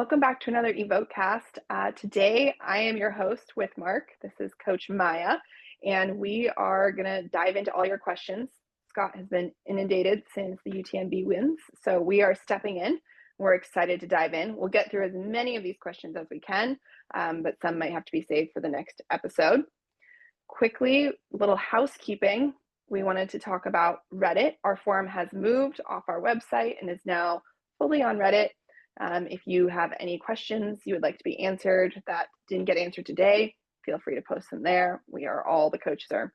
Welcome back to another Evoke cast. Today, I am your host with Mark. This is Coach Maya, and we are going to dive into all your questions. Scott has been inundated since the UTMB wins, so we are stepping in. We're excited to dive in. We'll get through as many of these questions as we can, but some might have to be saved for the next episode. Quickly, little housekeeping. We wanted to talk about Reddit. Our forum has moved off our website and is now fully on Reddit. If you have any questions you would like to be answered that didn't get answered today, feel free to post them there. The coaches are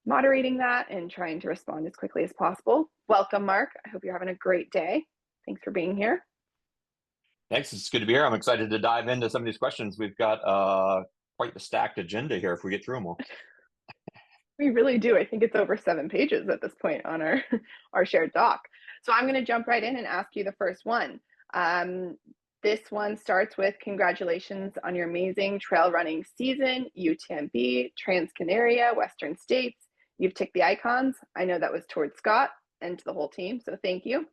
moderating that and trying to respond as quickly as possible. Welcome, Mark. I hope you're having a great day. Thanks for being here. Thanks. It's good to be here. I'm excited to dive into some of these questions. We've got quite the stacked agenda here if we get through them all. We really do. I think it's over 7 pages at this point on our shared doc. So I'm going to jump right in and ask you the first one. This one starts with congratulations on your amazing trail running season, UTMB, Trans-Canaria, Western States. You've ticked the icons. I know that was towards Scott and to the whole team, so thank you.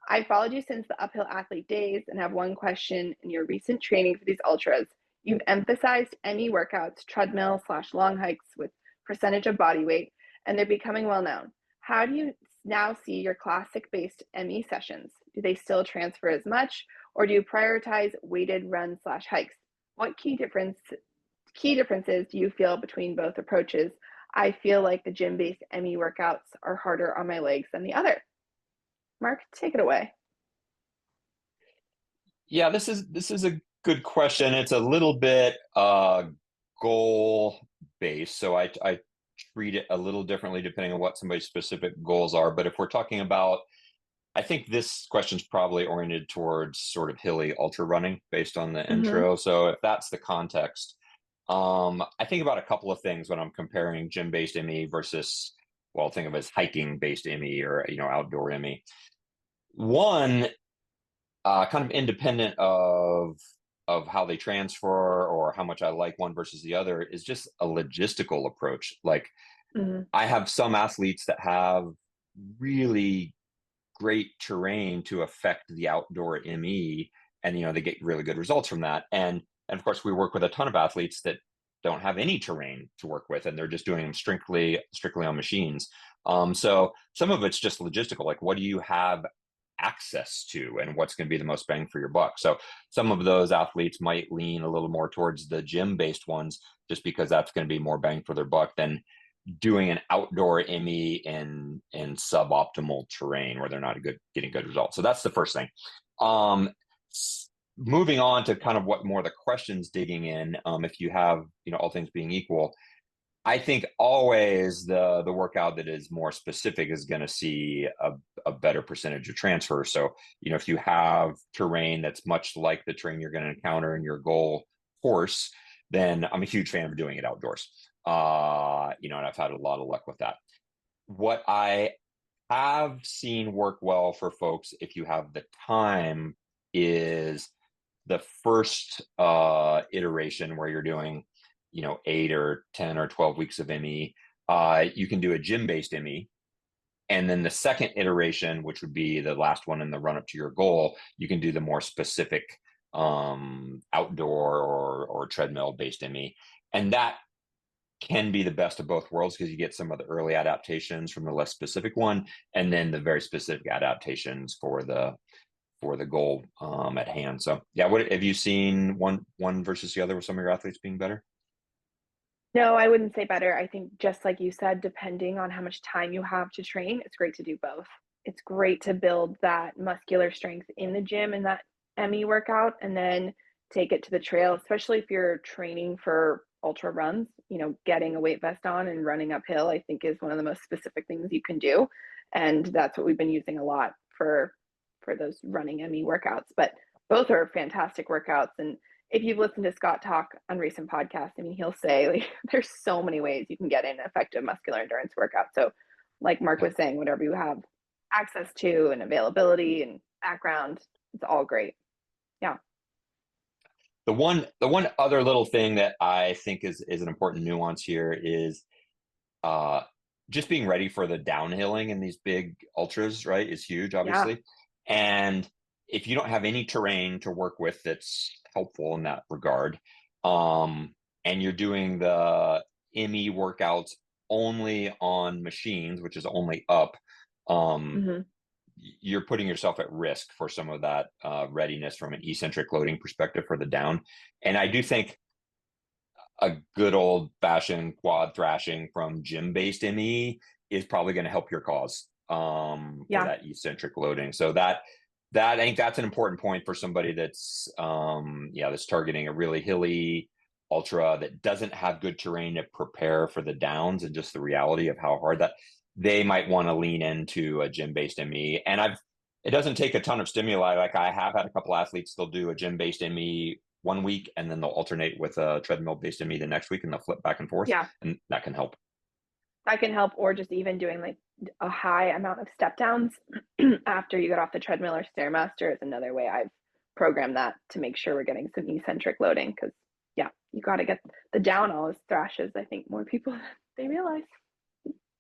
I followed you since the uphill athlete days and have one question. In your recent training for these ultras, you've emphasized any workouts, treadmill/long hikes with percentage of body weight, and they're becoming well known. How do you now see your classic-based ME sessions? Do they still transfer as much, or do you prioritize weighted runs/hikes? What key differences do you feel between both approaches? I feel like the gym-based ME workouts are harder on my legs than the other. Mark, take it away. Yeah, this is a good question. It's a little bit goal based, so I treat it a little differently depending on what somebody's specific goals are. But if we're talking about, I think this question's probably oriented towards sort of hilly ultra running based on the intro. So if that's the context, I think about a couple of things when I'm comparing gym-based ME versus, well, think of it as hiking-based ME or outdoor ME. One, kind of independent of how they transfer or how much I like one versus the other, is just a logistical approach. Like I have some athletes that have really great terrain to affect the outdoor ME, and they get really good results from that. And of course, we work with a ton of athletes that don't have any terrain to work with, and they're just doing them strictly on machines. So some of it's just logistical, like what do you have access to and what's going to be the most bang for your buck. So some of those athletes might lean a little more towards the gym-based ones just because that's going to be more bang for their buck than doing an outdoor ME in suboptimal terrain where they're not getting good results. So that's the first thing. Moving on to kind of what more the questions digging in, if you have, all things being equal, I think always the workout that is more specific is going to see a better percentage of transfer. So, if you have terrain that's much like the terrain you're going to encounter in your goal course, then I'm a huge fan of doing it outdoors. And I've had a lot of luck with that. What I have seen work well for folks, if you have the time, is the first iteration where you're doing 8 or 10 or 12 weeks of ME. You can do a gym-based ME. And then the second iteration, which would be the last one in the run up to your goal, you can do the more specific outdoor or treadmill-based ME. And that can be the best of both worlds because you get some of the early adaptations from the less specific one, and then the very specific adaptations for the goal at hand. So yeah, what have you seen one versus the other with some of your athletes being better? No, I wouldn't say better. I think just like you said, depending on how much time you have to train, it's great to do both. It's great to build that muscular strength in the gym and that ME workout, and then take it to the trail, especially if you're training for ultra runs. Getting a weight vest on and running uphill, I think, is one of the most specific things you can do. And that's what we've been using a lot for those running ME workouts. But both are fantastic workouts. And if you've listened to Scott talk on recent podcasts, he'll say there's so many ways you can get an effective muscular endurance workout. So like Mark was saying, whatever you have access to and availability and background, it's all great. Yeah. The one other little thing that I think is an important nuance here is just being ready for the downhilling in these big ultras, right, is huge, obviously. Yeah. And if you don't have any terrain to work with that's helpful in that regard, um, and you're doing the ME workouts only on machines, which is only up, um, Hmm. you're putting yourself at risk for some of that readiness from an eccentric loading perspective for the down. And I do think a good old fashioned quad thrashing from gym based ME is probably going to help your cause for Yeah. that eccentric loading. So that I think that's an important point for somebody that's that's targeting a really hilly ultra that doesn't have good terrain to prepare for the downs, and just the reality of how hard that they might want to lean into a gym based ME. And it doesn't take a ton of stimuli. Like I have had a couple athletes, they'll do a gym based ME 1 week and then they'll alternate with a treadmill based ME the next week, and they'll flip back and forth, Yeah. and that can help. That can help, or just even doing like a high amount of step downs after you get off the treadmill or Stairmaster is another way I've programmed that to make sure we're getting some eccentric loading. Because yeah, you got to get the down always thrashes. I think more people than they realize.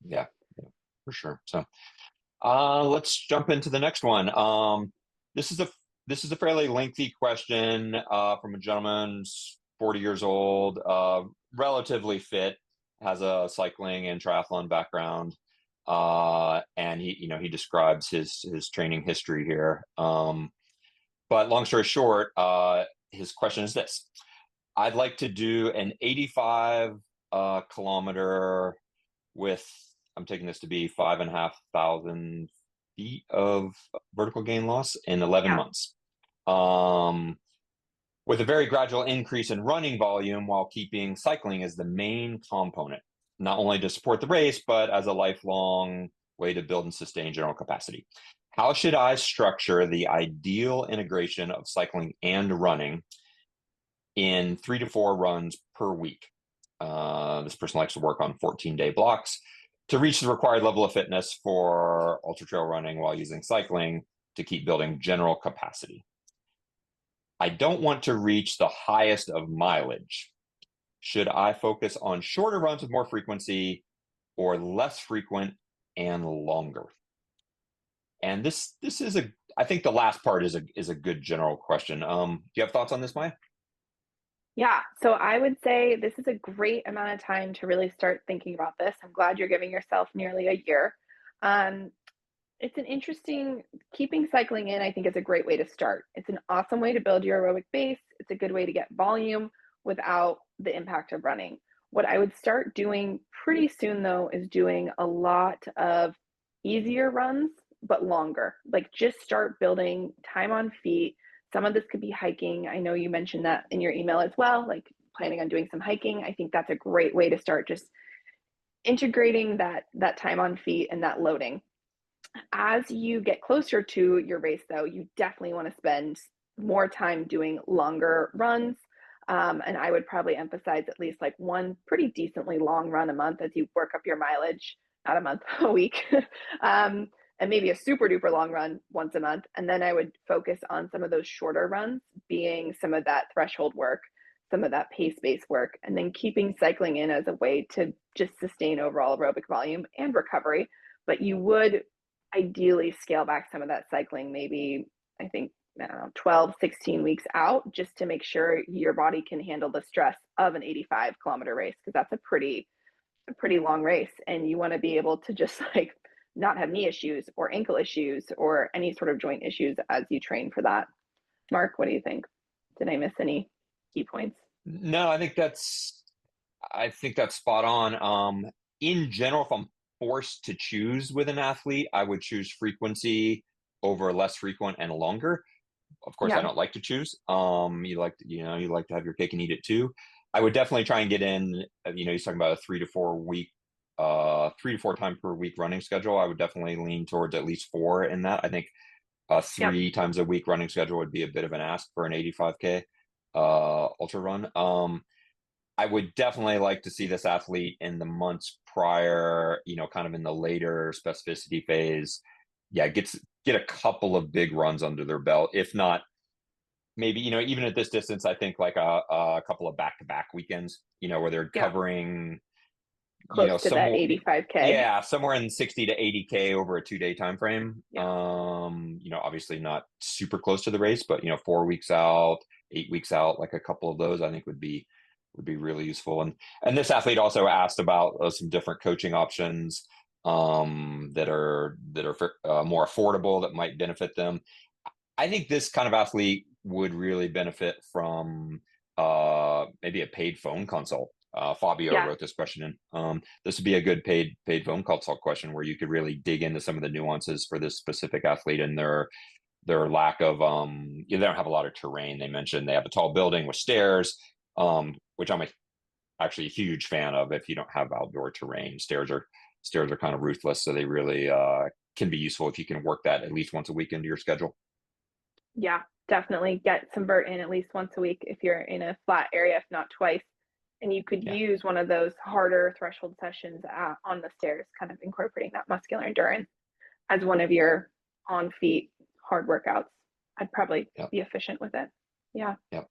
Yeah, yeah, for sure. So let's jump into the next one. This is a this is a fairly lengthy question from a gentleman, 40 years old, relatively fit, has a cycling and triathlon background, and he describes his training history here. But long story short, his question is this: I'd like to do an 85 kilometer with, I'm taking this to be 5,500 feet of vertical gain loss in 11 Yeah. months. With a very gradual increase in running volume while keeping cycling as the main component, not only to support the race, but as a lifelong way to build and sustain general capacity. How should I structure the ideal integration of cycling and running in 3 to 4 runs per week? This person likes to work on 14-day blocks to reach the required level of fitness for ultra trail running while using cycling to keep building general capacity. I don't want to reach the highest of mileage. Should I focus on shorter runs with more frequency, or less frequent and longer? And this is I think the last part is a good general question. Do you have thoughts on this, Maya? Yeah, so I would say this is a great amount of time to really start thinking about this. I'm glad you're giving yourself nearly a year. Um, it's an interesting, keeping cycling in, I think is a great way to start. It's an awesome way to build your aerobic base. It's a good way to get volume without the impact of running. What I would start doing pretty soon though is doing a lot of easier runs, but longer. Like just start building time on feet. Some of this could be hiking. I know you mentioned that in your email as well, like planning on doing some hiking. I think that's a great way to start just integrating that time on feet and that loading. As you get closer to your race, though, you definitely want to spend more time doing longer runs. And I would probably emphasize at least like one pretty decently long run a month as you work up your mileage, not a month, a week. um, and maybe a super duper long run once a month. And then I would focus on some of those shorter runs, being some of that threshold work, some of that pace based work, and then keeping cycling in as a way to just sustain overall aerobic volume and recovery. But you would ideally scale back some of that cycling, maybe I think 12, 16 weeks out, just to make sure your body can handle the stress of an 85-kilometer race, because that's a pretty long race, and you want to be able to just like not have knee issues or ankle issues or any sort of joint issues as you train for that. Mark, what do you think? Did I miss any key points? No, I think that's spot on. In general, if I'm forced to choose with an athlete, I would choose frequency over less frequent and longer. Of course, I Yeah. don't like to choose. You like to have your cake and eat it too. I would definitely try and get in. He's talking about a 3 to 4 week, 3 to 4 time per week running schedule. I would definitely lean towards at least 4 in that. I think a Yep. 3 times a week running schedule would be a bit of an ask for an 85K ultra run. I would definitely like to see this athlete in the months prior, kind of in the later specificity phase. Yeah, get a couple of big runs under their belt. If not, maybe, even at this distance, I think like a couple of back-to-back weekends, where they're Yep. covering, close to the 85K. yeah, somewhere in 60 to 80K over a 2-day time frame. Yeah. Obviously not super close to the race, but 4 weeks out, 8 weeks out, like a couple of those, I think would be really useful. And this athlete also asked about some different coaching options that are more affordable that might benefit them. I think this kind of athlete would really benefit from maybe a paid phone consult. Fabio Yeah. wrote this question in. This would be a good paid phone consult question where you could really dig into some of the nuances for this specific athlete and their lack of they don't have a lot of terrain. They mentioned they have a tall building with stairs, which I'm actually a huge fan of. If you don't have outdoor terrain, stairs are kind of ruthless, so they really can be useful if you can work that at least once a week into your schedule. Yeah, definitely get some vert in at least once a week if you're in a flat area, if not twice. And you could Yeah. use one of those harder threshold sessions on the stairs, kind of incorporating that muscular endurance as one of your on feet hard workouts. I'd probably Yep. be efficient with it. Yeah. Yep.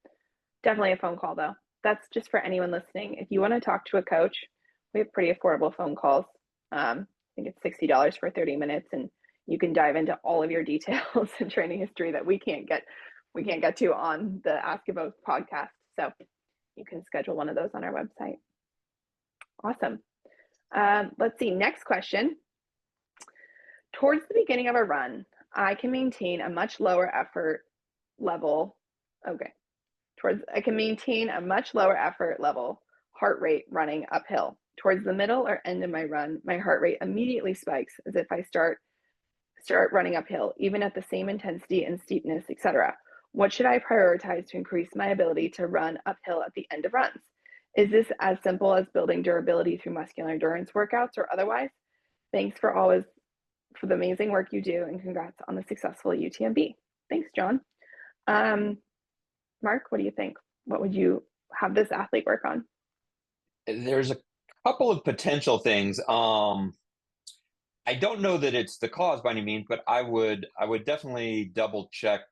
Definitely a phone call though. That's just for anyone listening. If you want to talk to a coach, we have pretty affordable phone calls. I think it's $60 for 30 minutes, and you can dive into all of your details and training history that we can't get to on the Ask Evoke podcast. So you can schedule one of those on our website. Awesome. Let's see. Next question. Towards the beginning of a run, I can maintain a much lower effort level. Okay. I can maintain a much lower effort level heart rate running uphill. Towards the middle or end of my run, my heart rate immediately spikes as if I start running uphill, even at the same intensity and steepness, etc. What should I prioritize to increase my ability to run uphill at the end of runs? Is this as simple as building durability through muscular endurance workouts or otherwise? Thanks for the amazing work you do, and congrats on the successful UTMB. Thanks, John. Mark, what do you think? What would you have this athlete work on? There's a couple of potential things. I don't know that it's the cause by any means, but I would definitely double check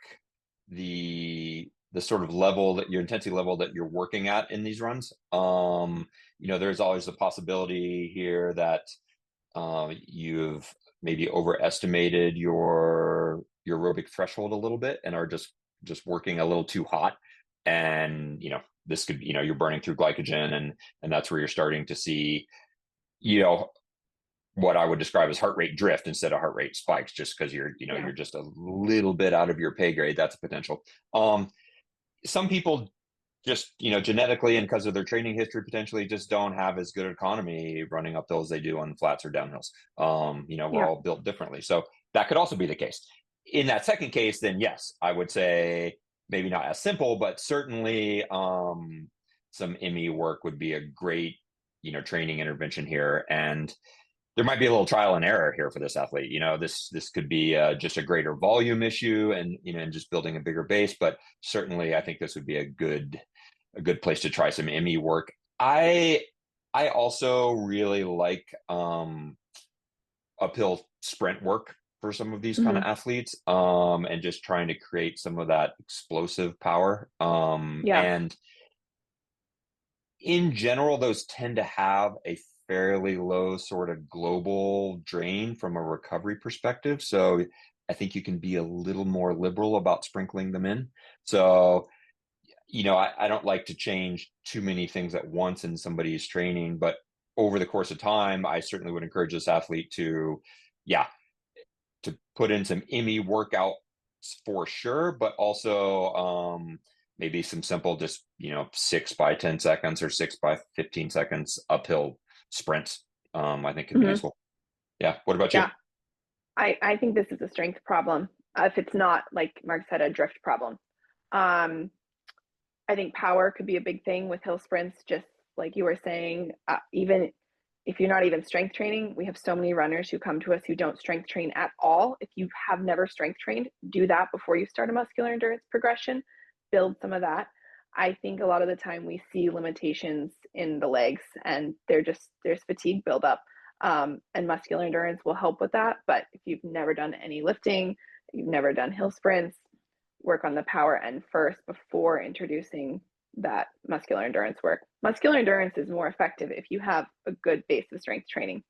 the sort of level that your intensity level that you're working at in these runs. There's always the possibility here that you've maybe overestimated your aerobic threshold a little bit and are just working a little too hot. And this could be, you're burning through glycogen, and that's where you're starting to see what I would describe as heart rate drift instead of heart rate spikes, just because you're just a little bit out of your pay grade. That's a potential. Some people just genetically and because of their training history potentially just don't have as good economy running up hills as they do on flats or downhills. We're all built differently, so that could also be the case. In that second case, then yes, I would say maybe not as simple, but certainly some ME work would be a great training intervention here. And there might be a little trial and error here for this athlete. This could be just a greater volume issue, and and just building a bigger base. But certainly, I think this would be a good place to try some ME work. I also really like uphill sprint work for some of these kind of athletes, and just trying to create some of that explosive power. And in general, those tend to have a fairly low sort of global drain from a recovery perspective. So I think you can be a little more liberal about sprinkling them in. So, I don't like to change too many things at once in somebody's training, but over the course of time, I certainly would encourage this athlete to put in some ME workouts for sure, but also maybe some simple, just 6 by 10 seconds or 6 by 15 seconds uphill sprints. I think could be useful. Yeah. What about you? Yeah, I think this is a strength problem. If it's not, like Mark said, a drift problem. I think power could be a big thing with hill sprints, just like you were saying. Even if you're not even strength training, we have so many runners who come to us who don't strength train at all. If you have never strength trained, do that before you start a muscular endurance progression. Build some of that. I think a lot of the time we see limitations in the legs, and there's fatigue buildup, and muscular endurance will help with that. But if you've never done any lifting, you've never done hill sprints, work on the power end first before introducing that muscular endurance work. Muscular endurance is more effective if you have a good base of strength training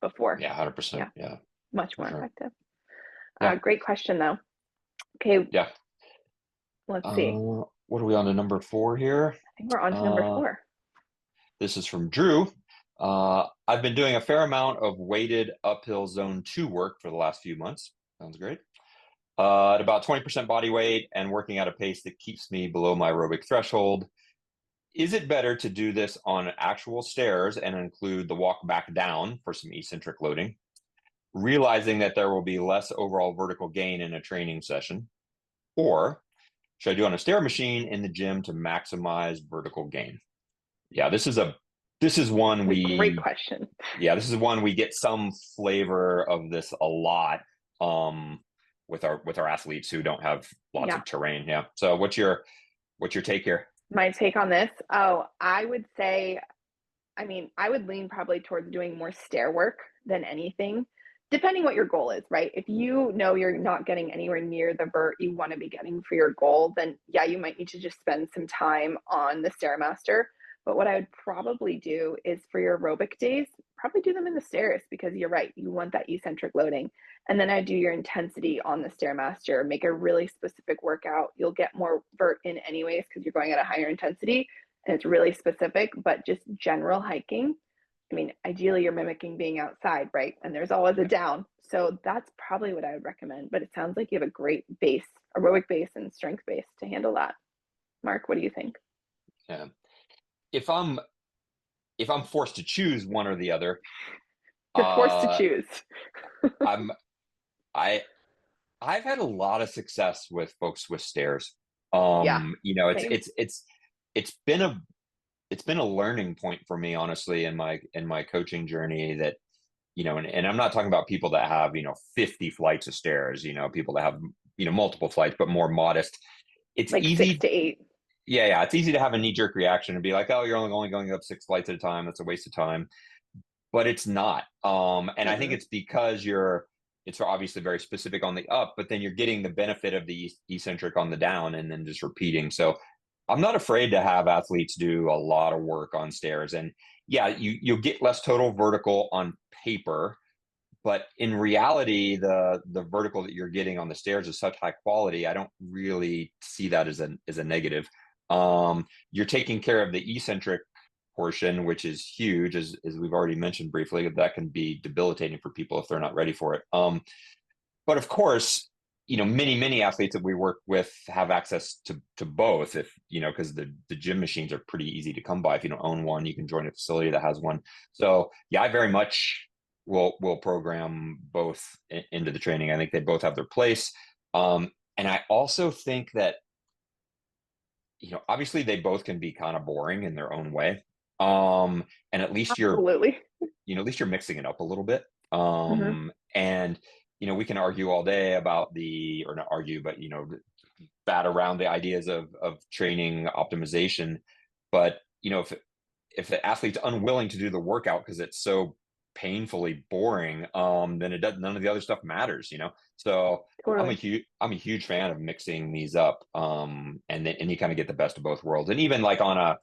before. Yeah, 100%. Yeah, much for more sure. effective. Yeah. Great question though. Okay, Yeah. let's see. What are we on to number 4 here? I think we're on to number 4. This is from Drew. I've been doing a fair amount of weighted uphill zone 2 work for the last few months. Sounds great. At about 20% body weight and working at a pace that keeps me below my aerobic threshold. Is it better to do this on actual stairs and include the walk back down for some eccentric loading, realizing that there will be less overall vertical gain in a training session? Or should I do on a stair machine in the gym to maximize vertical gain? Yeah, this is one Great question. Yeah, this is one we get some flavor of this a lot with our athletes who don't have lots of terrain. Yeah. So what's your take here? My take on this? Oh, I would say, I mean, I would lean probably towards doing more stair work than anything, depending what your goal is, right? If you know you're not getting anywhere near the vert you want to be getting for your goal, then yeah, you might need to just spend some time on the Stairmaster. But what I would probably do is for your aerobic days, probably do them in the stairs because you're right, you want that eccentric loading. And then I do your intensity on the Stairmaster, make a really specific workout. You'll get more vert in anyways because you're going at a higher intensity and it's really specific, but just general hiking. I mean, ideally you're mimicking being outside, right? And there's always a down. So that's probably what I would recommend. But it sounds like you have a great base, aerobic base and strength base to handle that. Mark, what do you think? Yeah. If I'm forced to choose one or the other, You're forced to choose. I'm I I've had a lot of success with folks with stairs. Yeah, You know, same. it's been a learning point for me, honestly, in my coaching journey that, you know, and I'm not talking about people that have, 50 flights of stairs, people that have, multiple flights, but more modest. It's Like 6 easy. to 8. Yeah. It's easy to have a knee jerk reaction and be like, oh, you're only going up 6 flights at a time. That's a waste of time. But it's not. And I think Mm-mm. it's because it's obviously very specific on the up, but then you're getting the benefit of the eccentric on the down and then just repeating. So I'm not afraid to have athletes do a lot of work on stairs. And yeah, you'll get less total vertical on paper, but in reality, the vertical that you're getting on the stairs is such high quality. I don't really see that as a negative. You're taking care of the eccentric portion, which is huge, as we've already mentioned briefly. That can be debilitating for people if they're not ready for it. But of course, many athletes that we work with have access to both. If because the gym machines are pretty easy to come by. If you don't own one, you can join a facility that has one. So yeah, I very much will program both into the training. I think they both have their place. And I also think that obviously they both can be kind of boring in their own way. And at least Absolutely. at least you're mixing it up a little bit. Mm-hmm. And we can argue all day about or not argue, but bat around the ideas of training optimization. But if the athlete's unwilling to do the workout because it's so painfully boring, then none of the other stuff matters. So Totally. I'm a huge fan of mixing these up, and you kind of get the best of both worlds. And even like on a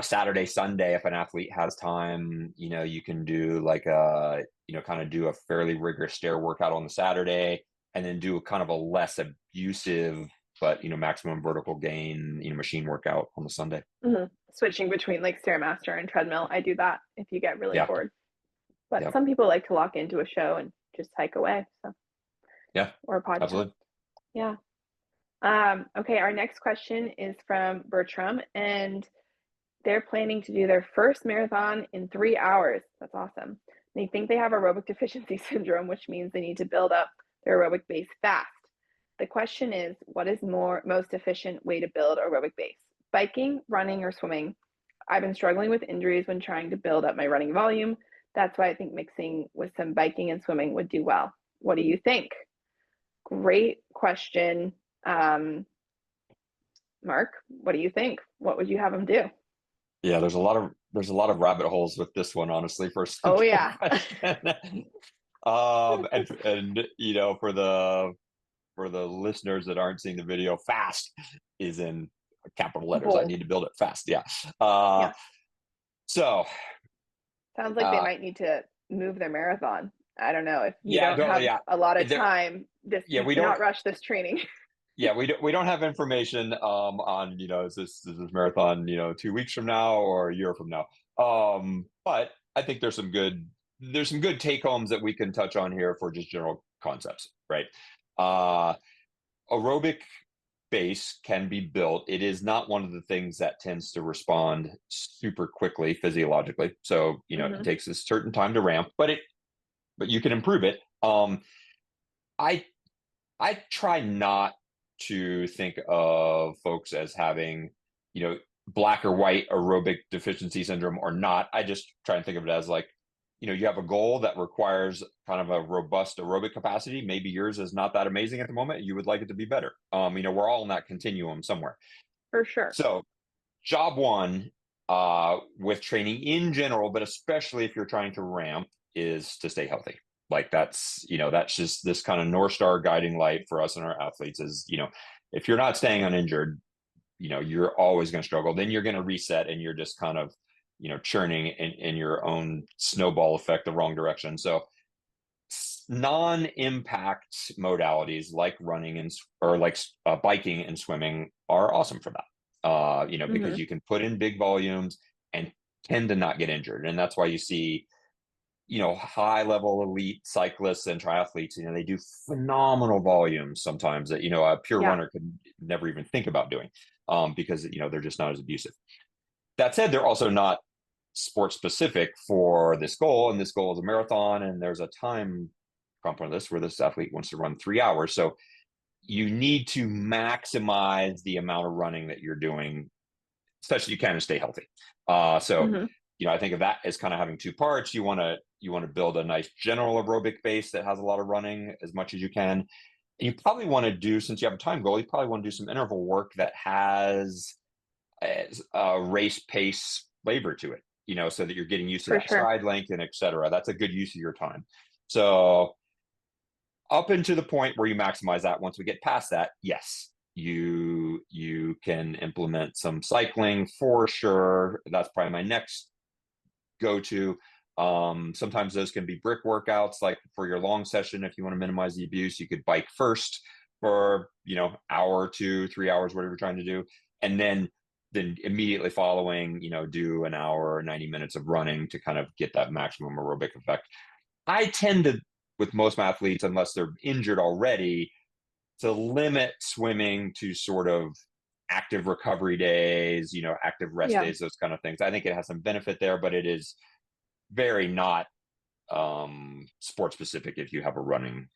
Saturday, Sunday, if an athlete has time, you can do like kind of do a fairly rigorous stair workout on the Saturday and then do a kind of a less abusive, but, maximum vertical gain, machine workout on the Sunday. Mm-hmm. Switching between like Stairmaster and treadmill. I do that if you get really Yeah. bored. But Yeah. some people like to lock into a show and just hike away. So Yeah. or a podcast. Absolutely. Yeah. Okay, our next question is from Bertram, and they're planning to do their first marathon in 3 hours. That's awesome. They think they have aerobic deficiency syndrome, which means they need to build up their aerobic base fast. The question is, what is most efficient way to build aerobic base? Biking, running, or swimming? I've been struggling with injuries when trying to build up my running volume. That's why I think mixing with some biking and swimming would do well. What do you think? Great question. Mark, what do you think? What would you have them do? Yeah, there's a lot of rabbit holes with this one, honestly, for a Oh simple yeah. question. And for the listeners that aren't seeing the video, fast is in capital letters. I Bold. need to build it fast. Yeah. Uh, Yeah. so Sounds like they uh, might need to move their marathon. I don't know if you yeah, don't totally. have Yeah. a lot of There, time. This yeah, you we don't. cannot rush this training. Yeah, we don't have information on is this marathon 2 weeks from now or a year from now. But I think there's some good take homes that we can touch on here for just general concepts, right? Uh, Aerobic base can be built. It is not one of the things that tends to respond super quickly physiologically. So it Hmm. takes a certain time to ramp, but you can improve it. I I try not to think of folks as having, black or white aerobic deficiency syndrome or not. I just try and think of it as like, you have a goal that requires kind of a robust aerobic capacity. Maybe yours is not that amazing at the moment. You would like it to be better. We're all in that continuum somewhere. For sure. So, job one with training in general, but especially if you're trying to ramp, is to stay healthy. Like that's just this kind of North Star guiding light for us and our athletes is, if you're not staying uninjured, you're always going to struggle. Then you're going to reset and you're just kind of, churning in your own snowball effect the wrong direction. So non-impact modalities like running or like biking and swimming are awesome for that. Because Hmm. you can put in big volumes and tend to not get injured, and that's why you see high level elite cyclists and triathletes. They do phenomenal volumes sometimes that a pure Yeah. runner could never even think about doing, because they're just not as abusive. That said, they're also not sport specific for this goal, and this goal is a marathon, and there's a time component of this where this athlete wants to run 3 hours. So you need to maximize the amount of running that you're doing, especially you can, to stay healthy. So Hmm. I think of that as kind of having two parts. You want to build a nice general aerobic base that has a lot of running as much as you can. And you probably want to do, since you have a time goal, you probably want to do some interval work that has a race pace flavor to it, so that you're getting used to For that sure. stride length and et cetera. That's a good use of your time. So up into the point where you maximize that. Once we get past that, yes, you can implement some cycling for sure. That's probably my next go-to. Sometimes those can be brick workouts, like for your long session. If you want to minimize the abuse, you could bike first for hour, 2, 3 hours, whatever you're trying to do, and then immediately following, do an hour or 90 minutes of running to kind of get that maximum aerobic effect. I tend to, with most athletes, unless they're injured already, to limit swimming to sort of active recovery days, active rest Yeah. days, those kind of things. I think it has some benefit there, but it is very not sport specific if you have a running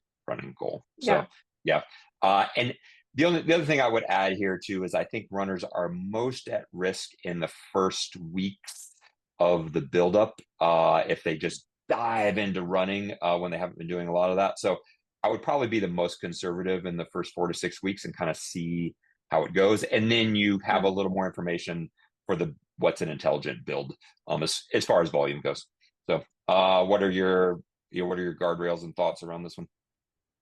goal. So Yeah. yeah. And the other thing I would add here too is I think runners are most at risk in the first weeks of the buildup, if they just dive into running when they haven't been doing a lot of that. So I would probably be the most conservative in the first 4 to 6 weeks and kind of see how it goes, and then you have Yeah. a little more information for the what's an intelligent build, as far as volume goes. So what are your guardrails and thoughts around this one?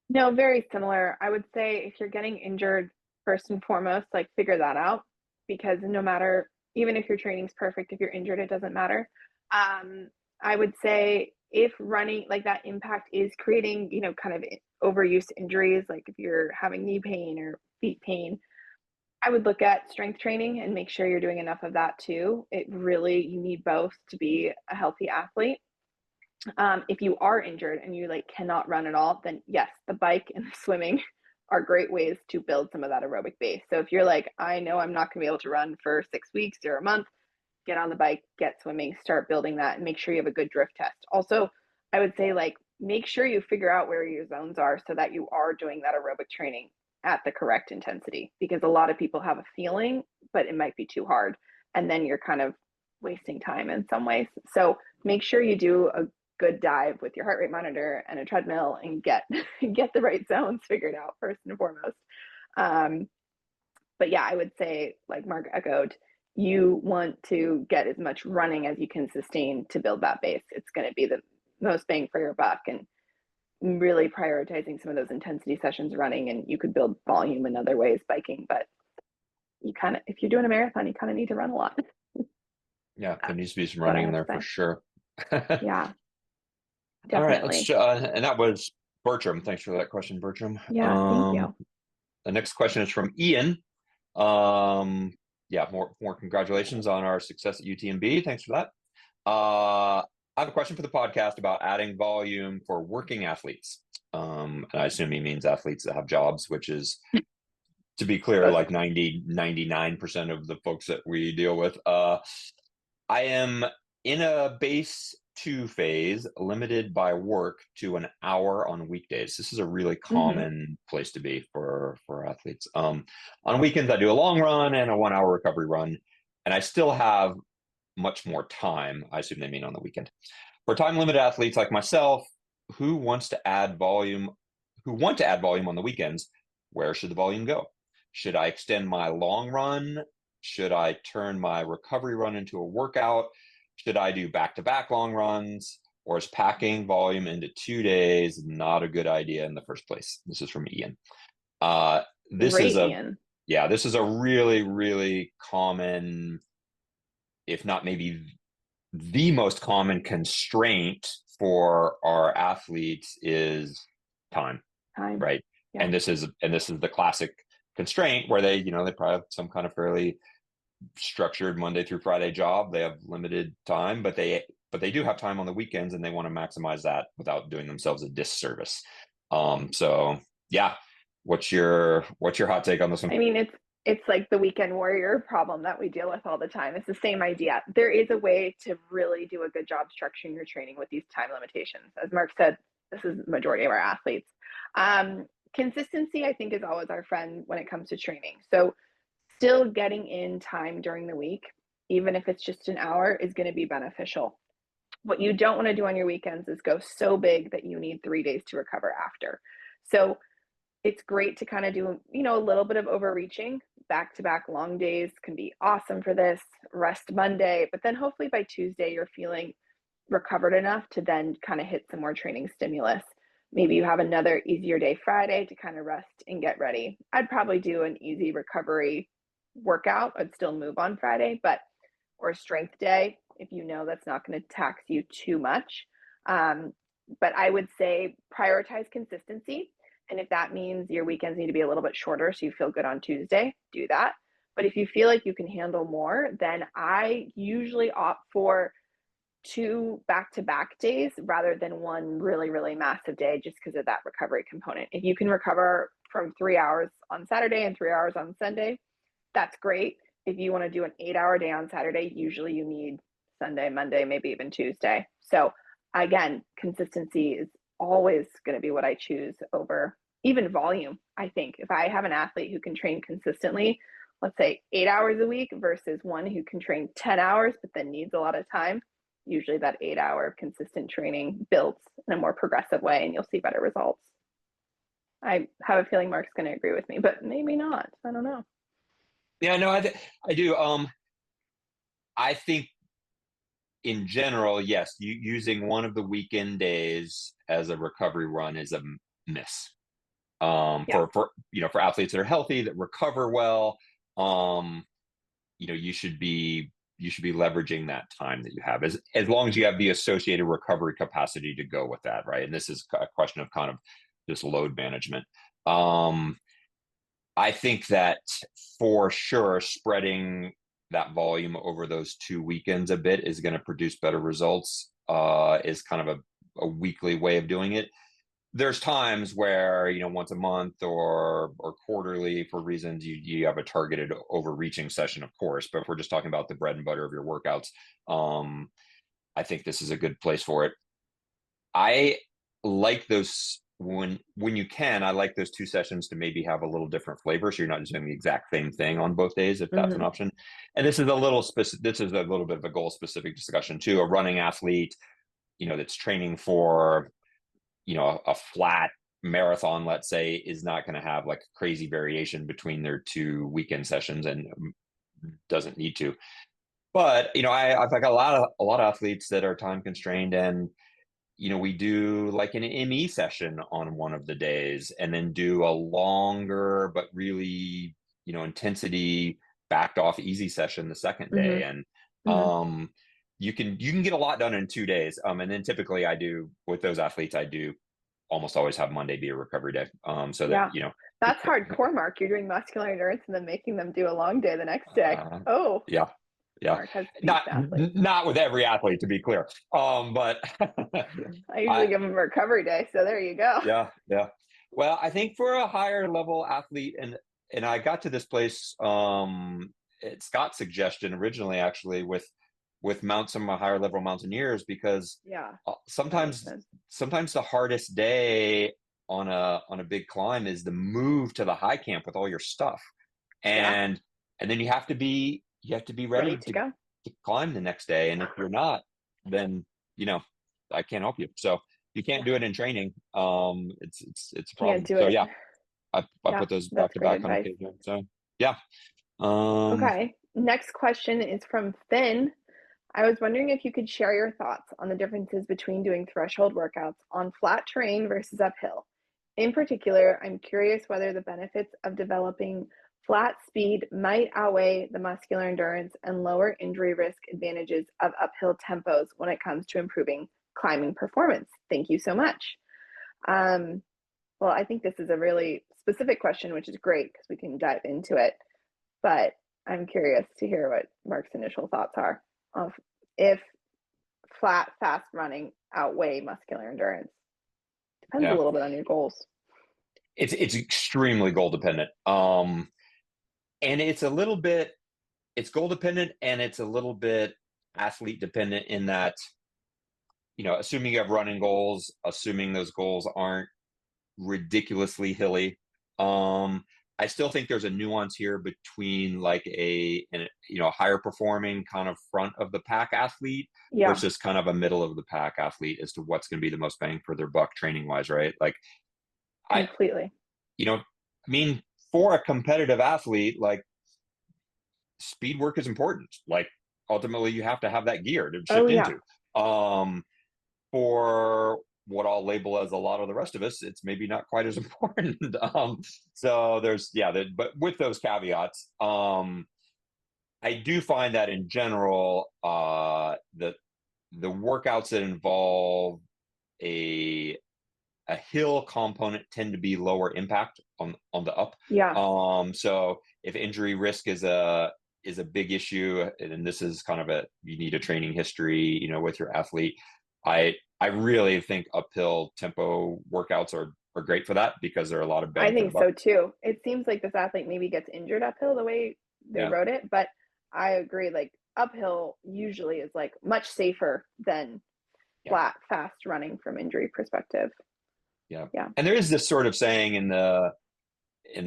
No, very similar. I would say if you're getting injured, first and foremost, like figure that out because no matter, even if your training's perfect, if you're injured, it doesn't matter. Um, I would say if running like that impact is creating, kind of overuse injuries, like if you're having knee pain or feet pain, I would look at strength training and make sure you're doing enough of that too. It really, you need both to be a healthy athlete. If you are injured and you like cannot run at all, then yes, the bike and the swimming are great ways to build some of that aerobic base. So if you're like, I know I'm not going to be able to run for 6 weeks or a month, get on the bike, get swimming, start building that, and make sure you have a good drift test. Also, I would say like make sure you figure out where your zones are so that you are doing that aerobic training at the correct intensity because a lot of people have a feeling, but it might be too hard. And then you're kind of wasting time in some ways. So make sure you do a good dive with your heart rate monitor and a treadmill and get get the right zones figured out first and foremost. Um, but yeah, I would say, like Mark echoed, you want to get as much running as you can sustain to build that base. It's going to be the most bang for your buck and really prioritizing some of those intensity sessions running. And you could build volume in other ways, biking, but if you're doing a marathon, you kind of need to run a lot. Yeah, there needs to be some What I running in have to there for say. sure. Yeah, All right, let's definitely. and that was Bertram. Thanks for that question, Bertram. Yeah, thank you. The next question is from Ian. Um, yeah, more congratulations on our success at UTMB. Thanks for that. I have a question for the podcast about adding volume for working athletes. And I assume he means athletes that have jobs, which is, to be clear, That's like 99% of the folks that we deal with. I am in a base 2 phase, limited by work to an hour on weekdays. This is a really mhm. common place to be for athletes. On weekends, I do a long run and a 1 hour recovery run, and I still have much more time. I assume they mean on the weekend. For time limited athletes like myself who wants to add volume, who want to add volume on the weekends, where should the volume go? Should I extend my long run? Should I turn my recovery run into a workout? Should I do back-to-back long runs? Or is packing volume into 2 days not a good idea in the first place? This is from Ian. This is Great, a Ian. Yeah, this is a really, really common, if not maybe the most common constraint for our athletes is time, Time. right? Yeah. And this is the classic constraint where they probably have some kind of fairly structured Monday through Friday job. They have limited time, but they do have time on the weekends, and they want to maximize that without doing themselves a disservice. So yeah, what's your hot take on this one? I mean, it's like the weekend warrior problem that we deal with all the time. It's the same idea. There is a way to really do a good job structuring your training with these time limitations. As Mark said, this is the majority of our athletes. Consistency, I think, is always our friend when it comes to training. So still getting in time during the week, even if it's just an hour, is going to be beneficial. What you don't want to do on your weekends is go so big that you need 3 days to recover after. So it's great to kind of do, a little bit of overreaching. Back to back long days can be awesome for this. Rest Monday, but then hopefully by Tuesday, you're feeling recovered enough to then kind of hit some more training stimulus. Maybe you have another easier day Friday to kind of rest and get ready. I'd probably do an easy recovery workout. I'd still move on Friday, or a strength day if you know that's not going to tax you too much. Um, but I would say prioritize consistency. And if that means your weekends need to be a little bit shorter so you feel good on Tuesday, do that. But if you feel like you can handle more, then I usually opt for 2 back-to-back days rather than one really, really massive day just because of that recovery component. If you can recover from 3 hours on Saturday and 3 hours on Sunday, that's great. If you want to do an 8-hour day on Saturday, usually you need Sunday, Monday, maybe even Tuesday. So again, consistency is always going to be what I choose over even volume. I think if I have an athlete who can train consistently, let's say 8 hours a week versus one who can train 10 hours, but then needs a lot of time, usually that 8 hour consistent training builds in a more progressive way and you'll see better results. I have a feeling Mark's going to agree with me, but maybe not. I don't know. Yeah, no, I do. I think in general, yes, using one of the weekend days as a recovery run is a miss. Yeah. For athletes that are healthy, that recover well, you should be leveraging that time that you have, as long as you have the associated recovery capacity to go with that, right? And this is a question of kind of just load management. I think that for sure, spreading that volume over those 2 weekends a bit is going to produce better results. Is kind of a weekly way of doing it. There's times where once a month or quarterly, for reasons you have a targeted overreaching session, of course. But if we're just talking about the bread and butter of your workouts, I think this is a good place for it. I like those when you can. I like those 2 sessions to maybe have a little different flavor, so you're not just doing the exact same thing on both days, if that's an Mm-hmm. option. And this is a little specific. This is a little bit of a goal specific discussion too. A running athlete, that's training for a flat marathon, let's say, is not going to have like crazy variation between their 2 weekend sessions, and doesn't need to. But I've got a lot of athletes that are time constrained, and we do like an ME session on one of the days, and then do a longer but really intensity backed off easy session the second Hmm. day. And Hmm. you can get a lot done in 2 days. And then typically I do with those athletes, I do almost always have Monday be a recovery day. So that, Yeah. That's hardcore, Mark. You're doing muscular endurance and then making them do a long day the next day. uh, Oh, yeah, yeah. Mark has beast Not athletes. not with every athlete, to be clear. But I usually I give them a recovery day, so there you go. yeah, yeah. Well, I think for a higher level athlete, and I got to this place at Scott's suggestion originally, actually, with some higher level mountaineers, because Yeah, that makes sometimes sense. the hardest day on a big climb is the move to the high camp with all your stuff, Yeah, and then you have to be ready ready to to go. climb the next day. And if you're not, then you know I can't help you. So you can't Yeah, do it in training. It's a can't problem. do So it. yeah, I Yeah, put those back that's to great back on advice. occasion. So yeah. Um Okay, next question is from Finn. I was wondering if you could share your thoughts on the differences between doing threshold workouts on flat terrain versus uphill. In particular, I'm curious whether the benefits of developing flat speed might outweigh the muscular endurance and lower injury risk advantages of uphill tempos when it comes to improving climbing performance. Thank you so much. Um, well, I think this is a really specific question, which is great because we can dive into it. But I'm curious to hear what Mark's initial thoughts are of if flat, fast running outweigh muscular endurance. Depends a yeah. little bit on your goals. It's extremely goal dependent. And it's goal dependent, and it's a little bit athlete dependent in that, assuming you have running goals, assuming those goals aren't ridiculously hilly. I still think there's a nuance here between like a higher performing kind of front of the pack athlete Yeah, versus kind of a middle of the pack athlete as to what's going to be the most bang for their buck training wise, right? Like I, completely. you know, I mean, for a competitive athlete, like speed work is important. Like ultimately, you have to have that gear to Oh, shift yeah. into. Um, for what I'll label as a lot of the rest of us, it's maybe not quite as important. So there's but with those caveats, I do find that in general, the workouts that involve a hill component tend to be lower impact on the up. Yeah, So if injury risk is a big issue, and this is kind of you need a training history, with your athlete. I really think uphill tempo workouts are great for that because there are a lot of I bang for the think buck. so too. It seems like this athlete maybe gets injured uphill the way they Yeah, wrote it, but I agree. Like uphill usually is like much safer than yeah, flat, fast running from injury perspective. yeah. Yeah. And there is this sort of saying in the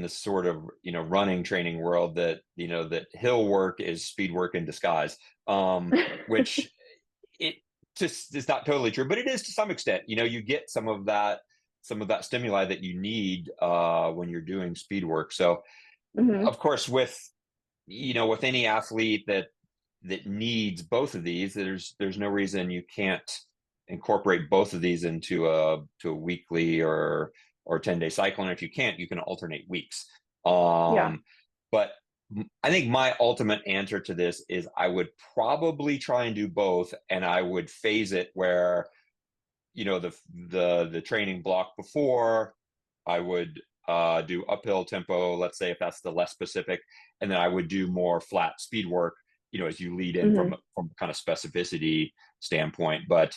sort of running training world that that hill work is speed work in disguise, which it just is not totally true, but it is to some extent. You get some of that stimuli that you need when you're doing speed work. So Hmm. of course, with any athlete that needs both of these, there's no reason you can't incorporate both of these into a weekly or 10-day cycle. And if you can't, you can alternate weeks. Yeah. But I think my ultimate answer to this is I would probably try and do both, and I would phase it where the training block before I would do uphill tempo, let's say, if that's the less specific, and then I would do more flat speed work, as you lead in Hmm. from kind of specificity standpoint. But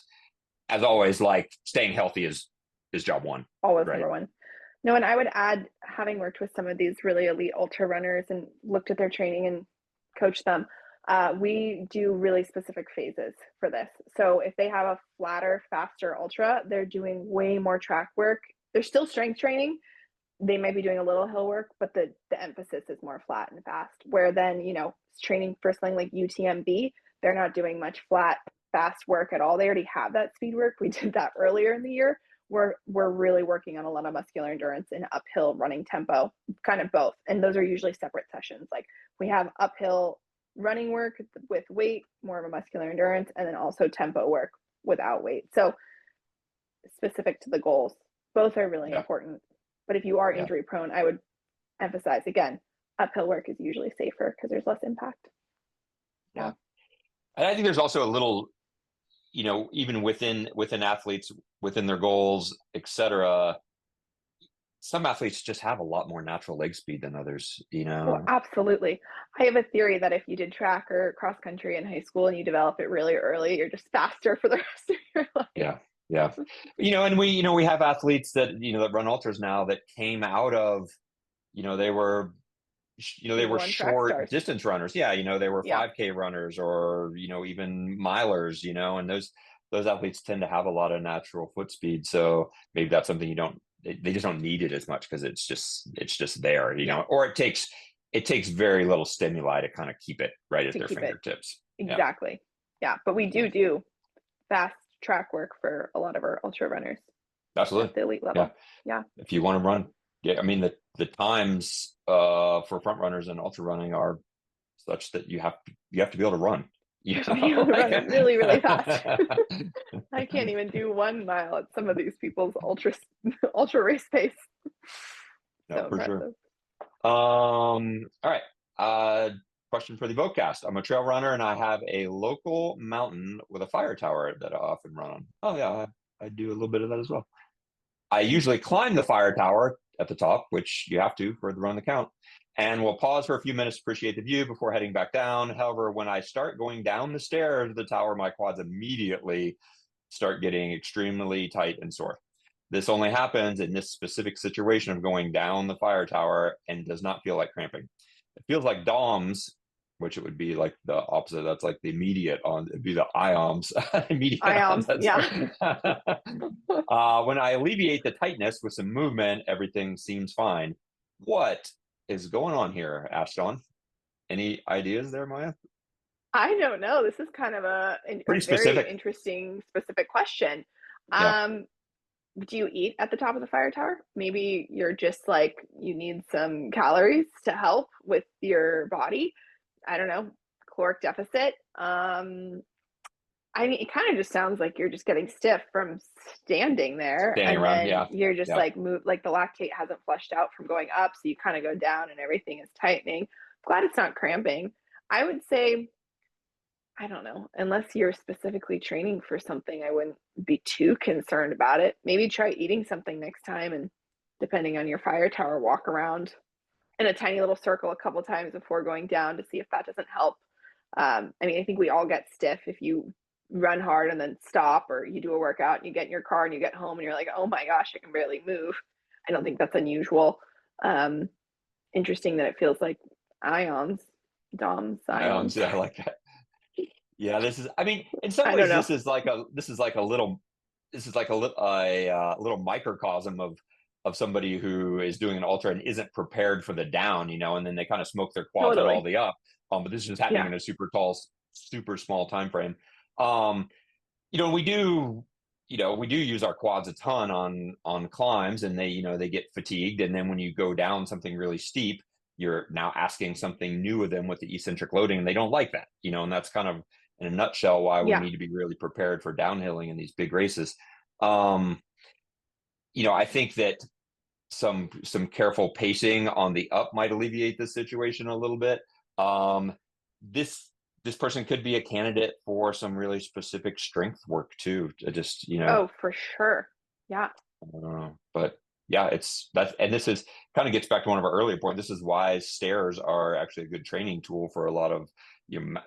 as always, like staying healthy is job one, Always right? number one. No, and I would add, having worked with some of these really elite ultra runners and looked at their training and coached them, we do really specific phases for this. So if they have a flatter, faster ultra, they're doing way more track work. They're still strength training. They might be doing a little hill work, but the emphasis is more flat and fast. Where then, training for something like UTMB, they're not doing much flat, fast work at all. They already have that speed work. We did that earlier in the year. We're really working on a lot of muscular endurance and uphill running tempo, kind of both. And those are usually separate sessions. Like we have uphill running work with weight, more of a muscular endurance, and then also tempo work without weight. So specific to the goals, both are really Yeah, important. But if you are yeah, injury prone, I would emphasize again, uphill work is usually safer because there's less impact. Yeah. And I think there's also a little, even within athletes, within their goals, etc. Some athletes just have a lot more natural leg speed than others, Oh, absolutely. I have a theory that if you did track or cross country in high school and you develop it really early, you're just faster for the rest of your life. Yeah. And we have athletes that, that run ultras now that came out of, they were, they were One track short stars. distance runners. Yeah. They were Yeah. 5K runners or, even milers, and those athletes tend to have a lot of natural foot speed. So maybe that's something they just don't need it as much because it's just there, Yeah. or it takes very little stimuli to kind of keep it right at To their keep it. fingertips. Exactly. Yeah. But we do fast track work for a lot of our ultra runners Absolutely. at the elite Yeah. level. Yeah. If you want to run, I mean, the times for front runners and ultra running are such that you have to be able to run. You have to be able to Like, run really, really fast. I can't even do 1 mile at some of these people's ultra race pace. no, So for impressive. sure. All right. Question for the Votecast. I'm a trail runner and I have a local mountain with a fire tower that I often run on. Oh yeah, I do a little bit of that as well. I usually climb the fire tower at the top, which you have to for the run the count, and we'll pause for a few minutes to appreciate the view before heading back down. However, when I start going down the stairs of the tower, my quads immediately start getting extremely tight and sore. This only happens in this specific situation of going down the fire tower and does not feel like cramping. It feels like DOMS, which it would be like the opposite. That's like the immediate on, it'd be the IOMS. Immediate IOMS, yeah. When I alleviate the tightness with some movement, everything seems fine. What is going on here, Ashton? Any ideas there, Maya? I don't know. This is kind of a Pretty very specific. interesting, specific question. Yeah. Do you eat at the top of the fire tower? Maybe you're just like, you need some calories to help with your body. I don't know, caloric deficit. I mean, it kind of just sounds like you're just getting stiff from standing there, Standing and around. then Yeah. you're just Yeah. like like the lactate hasn't flushed out from going up, so you kind of go down and everything is tightening. Glad it's not cramping. I would say, I don't know, unless you're specifically training for something, I wouldn't be too concerned about it. Maybe try eating something next time, and depending on your fire tower, walk around in a tiny little circle a couple times before going down to see if that doesn't help. I mean, I think we all get stiff if you run hard and then stop, or you do a workout and you get in your car and you get home and you're like, oh my gosh, I can barely move. I don't think that's unusual. Um, Interesting that it feels like ions, DOMs, ions. Yeah, I like that. Yeah, I mean, in some I don't ways, know. this is like a little microcosm of somebody who is doing an ultra and isn't prepared for the down, and then they kind of smoke their quads out all Totally. the up. But this is just happening Yeah. in a super small time frame. Um, we do, we do use our quads a ton on climbs, and they get fatigued, and then when you go down something really steep, you're now asking something new of them with the eccentric loading, and they don't like that, and that's kind of in a nutshell why we Yeah. need to be really prepared for downhilling in these big races. I think that some careful pacing on the up might alleviate this situation a little bit. This person could be a candidate for some really specific strength work too, to just Oh, for sure. Yeah. but yeah, and this is kind of gets back to one of our earlier points. This is why stairs are actually a good training tool for a lot of,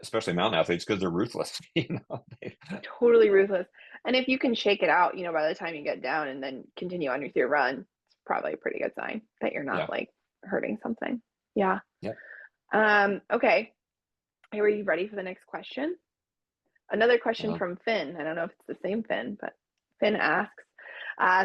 especially mountain athletes, because they're ruthless. Totally ruthless. And if you can shake it out, by the time you get down and then continue on with your run, it's probably a pretty good sign that you're not Yeah. like hurting something. Yeah. Yeah. Okay. Are you ready for the next question? Another question Uh-huh. from Finn. I don't know if it's the same Finn, but Finn asks,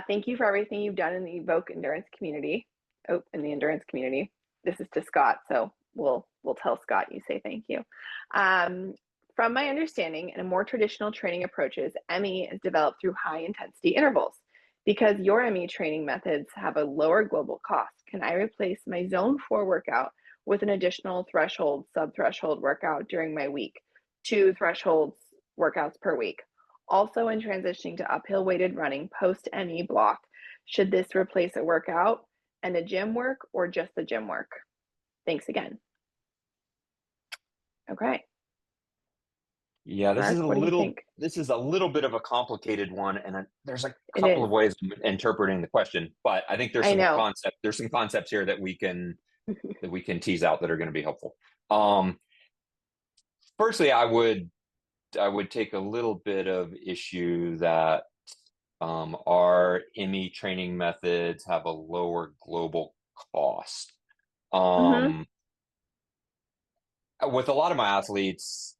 thank you for everything you've done in the Evoke Endurance community. Oh, in the endurance community. This is to Scott, so we'll tell Scott you say thank you. From my understanding, in a more traditional training approaches, ME is developed through high intensity intervals. Because your ME training methods have a lower global cost, can I replace my zone 4 workout with an additional threshold, sub-threshold workout during my week? 2 thresholds workouts per week. Also, in transitioning to uphill weighted running post ME block, should this replace a workout and a gym work, or just the gym work? Thanks again. Okay. Yeah, Mark, what do you think? this is a little bit of a complicated one, and there's a It couple is. of ways of interpreting the question, but I think I know. there's some concepts here that we can tease out that are going to be helpful. Um, Firstly, I would take a little bit of issue that our ME training methods have a lower global cost. Hmm. Um, with a lot of my athletes,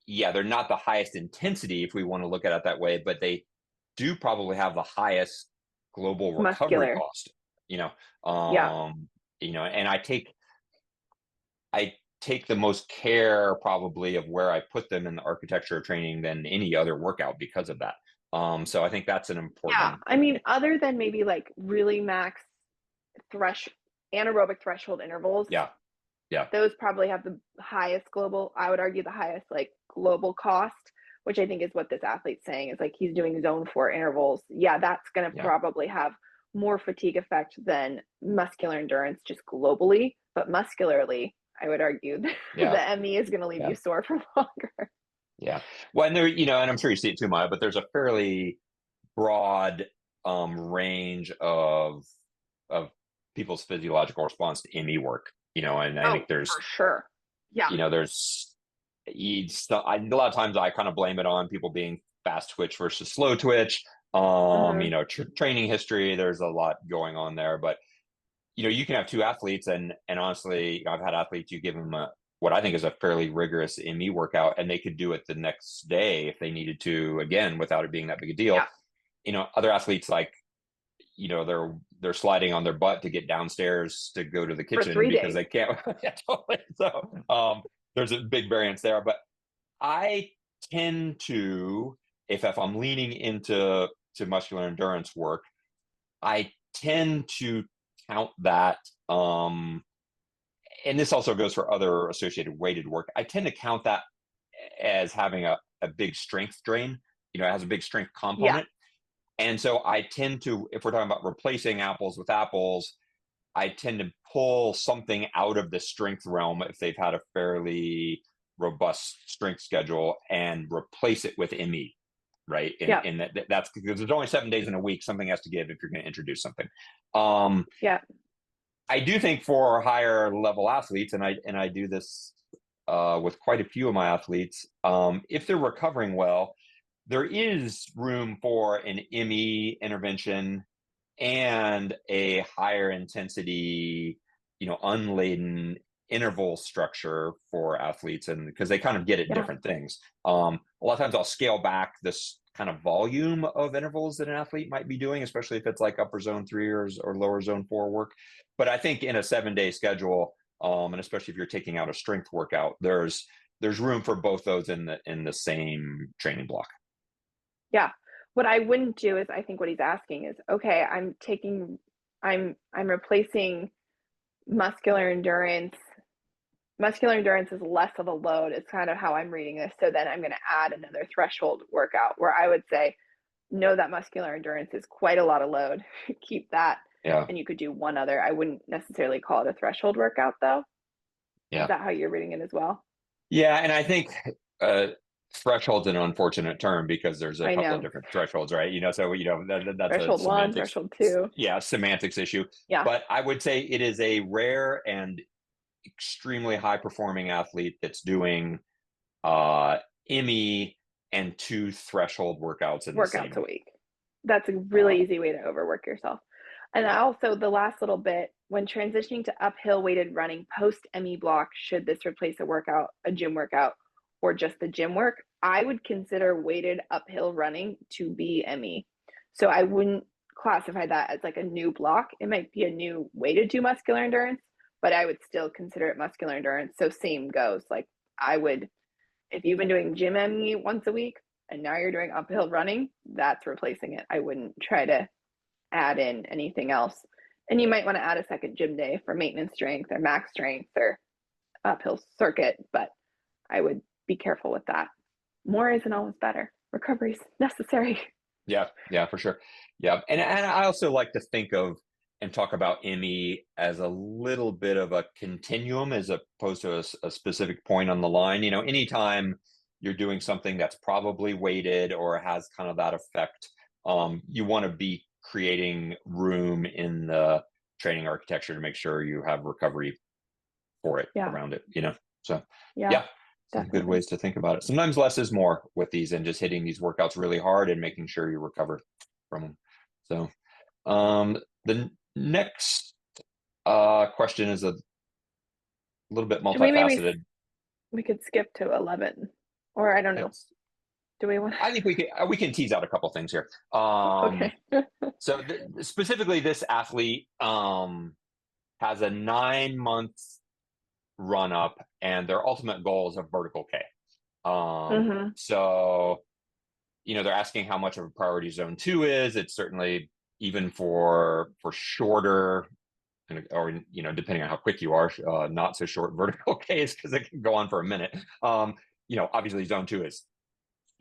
yeah, they're not the highest intensity if we want to look at it that way, but they do probably have the highest global recovery Muscular. cost. You Yeah. And I take the most care probably of where I put them in the architecture of training than any other workout because of that. So I think that's an Yeah. important. I mean, other than maybe like really max thresh anaerobic threshold intervals, Yeah, yeah, those probably have the highest global, I would argue the highest like global cost, which I think is what this athlete's saying is like he's doing zone 4 intervals. Yeah, that's going to yeah, probably have more fatigue effect than muscular endurance just globally, but muscularly, I would argue yeah, the ME is going to leave yeah, you sore for longer. yeah. Well, and and I'm sure you see it too, Maya, but there's a fairly broad range of people's physiological response to ME work. And I Oh, think for sure. Yeah. there's a lot of times I kind of blame it on people being fast twitch versus slow twitch. Hmm. Training history. There's a lot going on there, but you can have two athletes, and honestly, I've had athletes you give them what I think is a fairly rigorous ME workout, and they could do it the next day if they needed to, again, without it being that big a deal. Yeah. Other athletes like they're sliding on their butt to get downstairs to go to the For kitchen three because days. they can't. Yeah, totally. So there's a big variance there, but I tend to, if I'm leaning into muscular endurance work, I tend to count that. And this also goes for other associated weighted work. I tend to count that as having a big strength drain. It has a big strength Yeah. component. And so I tend to, if we're talking about replacing apples with apples, I tend to pull something out of the strength realm if they've had a fairly robust strength schedule and replace it with ME, right? Yeah. And that's because there's only 7 days in a week. Something has to give if you're going to introduce something. Um, Yeah. I do think for higher level athletes, and I do this with quite a few of my athletes, if they're recovering well, there is room for an ME intervention and a higher intensity, unladen interval structure for athletes, and because they kind of get at Yeah. different things. A lot of times I'll scale back this kind of volume of intervals that an athlete might be doing, especially if it's like upper zone 3 or lower zone 4 work. But I think in a 7-day schedule, and especially if you're taking out a strength workout, there's room for both those in the same training block. Yeah. What I wouldn't do is I think what he's asking is, okay, I'm replacing muscular endurance. Muscular endurance is less of a load. It's kind of how I'm reading this. So then I'm going to add another threshold workout where I would say, no, that muscular endurance is quite a lot of load. Keep that. Yeah, And you could do one other. I wouldn't necessarily call it a threshold workout though. Is yeah. that how you're reading it as well? Yeah, and I think uh, threshold's an unfortunate term because there's a I couple of know. different thresholds, right? So that's a Threshold one, threshold two. semantics issue. Yeah. But I would say it is a rare and extremely high performing athlete that's doing ME and 2 threshold workouts in the same Workouts a week. week. That's a really easy way to overwork yourself. And also, the last little bit, when transitioning to uphill weighted running post ME block, should this replace a workout, a gym workout, or just the gym work? I would consider weighted uphill running to be ME. So I wouldn't classify that as like a new block. It might be a new weighted to muscular endurance, but I would still consider it muscular endurance. So same goes. Like I would, if you've been doing gym ME once a week and now you're doing uphill running, that's replacing it. I wouldn't try to add in anything else. And you might want to add a second gym day for maintenance strength or max strength or uphill circuit, but I would be careful with that. More isn't always better. Recovery is necessary. Yeah, yeah, for sure. Yeah, and I also like to think of and talk about ME as a little bit of a continuum as opposed to a specific point on the line. Anytime you're doing something that's probably weighted or has kind of that effect, you want to be creating room in the training architecture to make sure you have recovery for it Yeah. around it. So Yeah, yeah, some good definitely. ways to think about it. Sometimes less is more with these, and just hitting these workouts really hard and making sure you recover from them. So the next question is a little bit Should we multifaceted. we could skip to 11, or I don't know. It's, Do we want I think we can tease out a couple things here. Okay. So specifically, this athlete has a 9-month run up, and their ultimate goal is a vertical K. Mhm. So they're asking how much of a priority zone 2 is. It's certainly, even for shorter, or depending on how quick you are, not so short vertical Ks, because it can go on for a minute. Obviously zone 2 is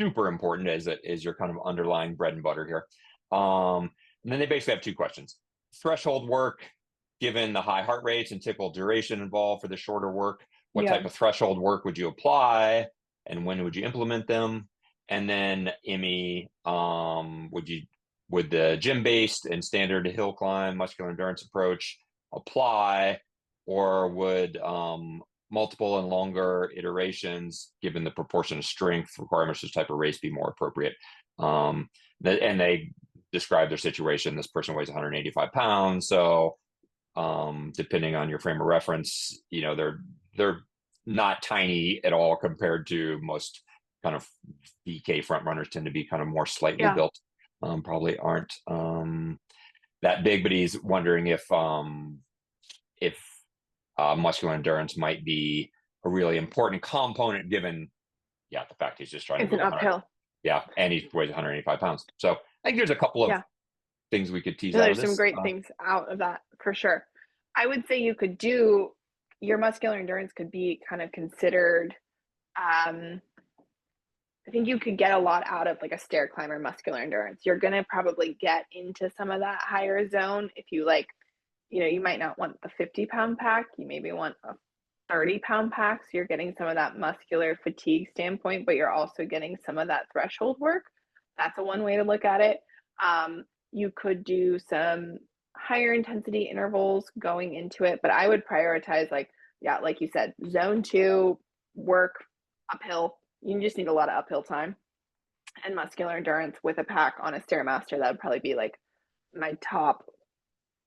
super important, as it is your kind of underlying bread and butter here. And then they basically have two questions: threshold work, given the high heart rates and typical duration involved for the shorter work, what Yeah. type of threshold work would you apply, and when would you implement them? And then ME, would the gym-based and standard hill climb muscular endurance approach apply, or would multiple and longer iterations, given the proportion of strength requirements for this type of race, be more appropriate? And they describe their situation. This person weighs 185 pounds, so depending on your frame of reference, they're not tiny at all compared to most kind of VK front runners. Tend to be kind of more slightly Yeah. built. Probably aren't that big, but he's wondering if muscular endurance might be a really important component, given the fact he's just trying to It's an move 100. uphill. Yeah, and he weighs 185 pounds. So I think there's a couple of Yeah. things we could tease No, out of there's some this. great things out of that for sure. I would say you could do your muscular endurance could be kind of considered. I think you could get a lot out of like a stair climber muscular endurance. You're going to probably get into some of that higher zone if you like, you might not want the 50-pound pack. You maybe want a 30-pound pack. So you're getting some of that muscular fatigue standpoint, but you're also getting some of that threshold work. That's a one way to look at it. You could do some higher intensity intervals going into it, but I would prioritize like you said, zone 2 work uphill. You just need a lot of uphill time and muscular endurance with a pack on a Stairmaster. That would probably be like my top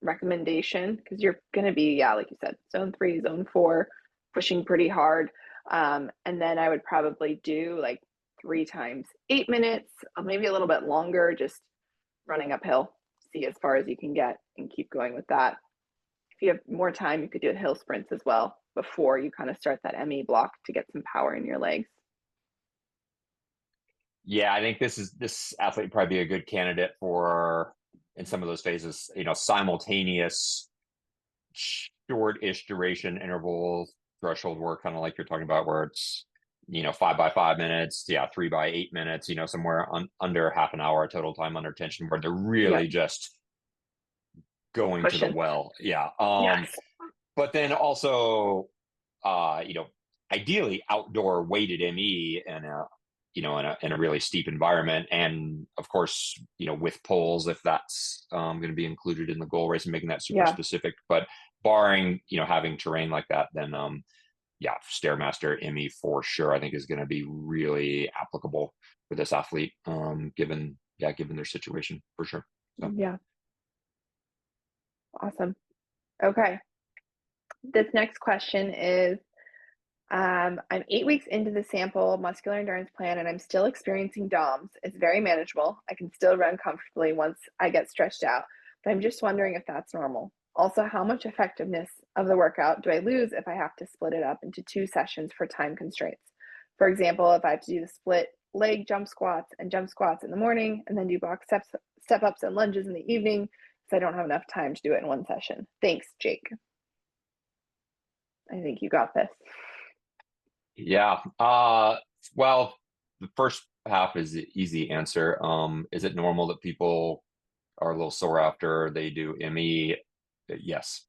recommendation, because you're going to be, like you said, zone 3, zone 4, pushing pretty hard. And then I would probably do like 3 times 8 minutes, maybe a little bit longer, just running uphill, see as far as you can get and keep going with that. If you have more time, you could do hill sprints as well before you kind of start that ME block to get some power in your legs. Yeah, I think this athlete would probably be a good candidate for, in some of those phases, simultaneous short-ish duration intervals, threshold work, kind of like you're talking about, where it's 5 by 5 minutes, 3 by 8 minutes, somewhere under half an hour total time under tension, where they're Yeah, really just going to the pushing. well. Yeah. Yes. But then also, ideally outdoor weighted ME, and in a really steep environment, and of course, with poles, if that's going to be included in the goal race, and making that super Yeah. specific. But barring having terrain like that, then Stairmaster ME for sure, I think, is going to be really applicable for this athlete, given their situation, for sure. So. Yeah. Awesome. Okay. This next question is, I'm 8 weeks into the sample muscular endurance plan and I'm still experiencing DOMS. It's very manageable. I can still run comfortably once I get stretched out, but I'm just wondering if that's normal. Also, how much effectiveness of the workout do I lose if I have to split it up into 2 sessions for time constraints? For example, if I have to do the split leg jump squats and jump squats in the morning and then do box step ups and lunges in the evening, because I don't have enough time to do it in one session. Thanks, Jake. I think you got this. Yeah. Well, the first half is the easy answer. Is it normal that people are a little sore after they do ME? Yes.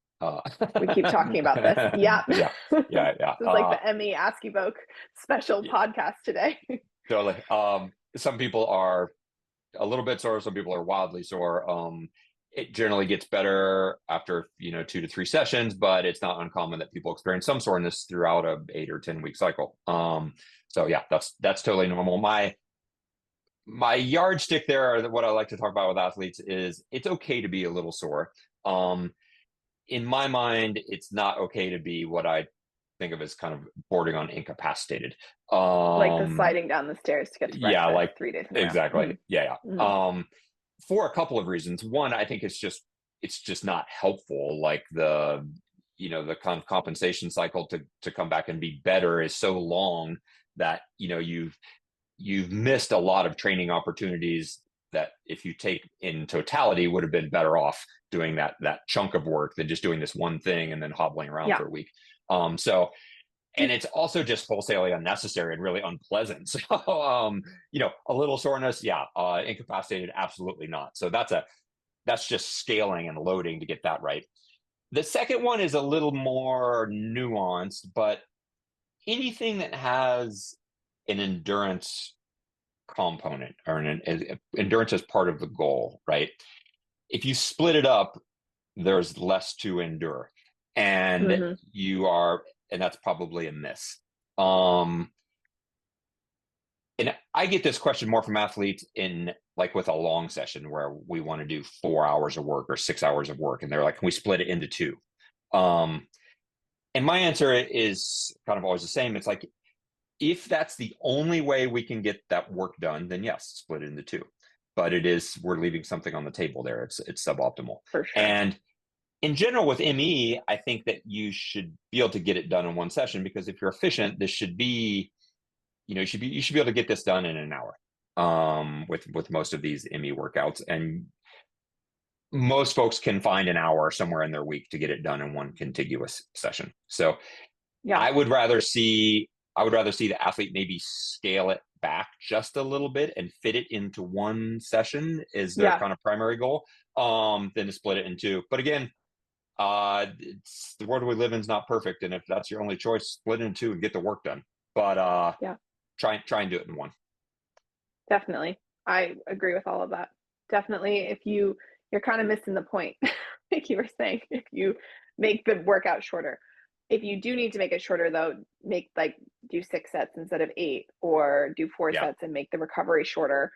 We keep talking about this. Yeah. Yeah. Yeah. This is like the ME Ask Evoke special podcast today. Totally. Some people are a little bit sore. Some people are wildly sore. It generally gets better after 2 to 3 sessions, but it's not uncommon that people experience some soreness throughout a 8 or 10 week cycle. So yeah, that's totally normal. My yardstick there, or what I like to talk about with athletes, is it's okay to be a little sore. In my mind, it's not okay to be what I think of as kind of bordering on incapacitated. Like the sliding down the stairs to get to Yeah, breakfast like 3 days in a row. exactly. Yeah. Mhm. For a couple of reasons. One, I think it's just not helpful. Like the kind of compensation cycle to come back and be better is so long that you've missed a lot of training opportunities that, if you take in totality, would have been better off doing that chunk of work than just doing this one thing and then hobbling around Yeah. for a week. So, and it's also just wholesalely unnecessary and really unpleasant. So, a little soreness, yeah. Incapacitated, absolutely not. So that's just scaling and loading to get that right. The second one is a little more nuanced, but anything that has an endurance component, or endurance as part of the goal, right? If you split it up, there's less to endure, and Hmm. and that's probably a miss. And I get this question more from athletes in, like, with a long session where we want to do 4 hours of work or 6 hours of work, and they're like, can we split it into two? And my answer is kind of always the same. It's like, if that's the only way we can get that work done, then yes, split it into two. But we're leaving something on the table there. It's suboptimal. For sure. And in general, with ME, I think that you should be able to get it done in one session, because if you're efficient, this should be, you should be able to get this done in an hour. With most of these ME workouts, and most folks can find an hour somewhere in their week to get it done in one contiguous session. So Yeah. I would rather see the athlete maybe scale it back just a little bit and fit it into one session is their kind of primary goal, than to split it in two. But again, it's the world we live in is not perfect, and if that's your only choice, split it in two and get the work done. But Yeah. try and do it in one. Definitely. I agree with all of that. Definitely, if you're kind of missing the point, like you were saying, if you make the workout shorter. If you do need to make it shorter, though, do 6 sets instead of 8, or do 4 Yeah. sets and make the recovery shorter.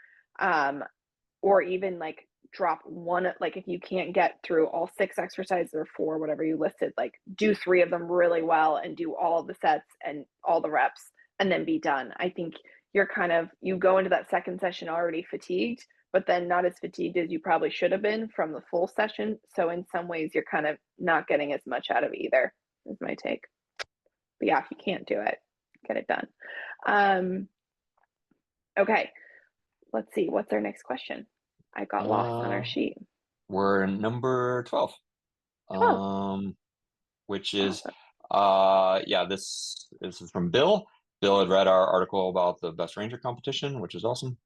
Or even like drop one, like if you can't get through all 6 exercises or 4, whatever you listed, like do 3 of them really well and do all of the sets and all the reps and then be done. I think you go into that second session already fatigued, but then not as fatigued as you probably should have been from the full session. So in some ways, you're kind of not getting as much out of either, is my take. But yeah, if you can't do it, get it done. Okay, let's see. What's our next question? I got lost on our sheet. We're number 12. 12. Which is Awesome. this is from Bill. Bill had read our article about the Best Ranger competition, which is awesome.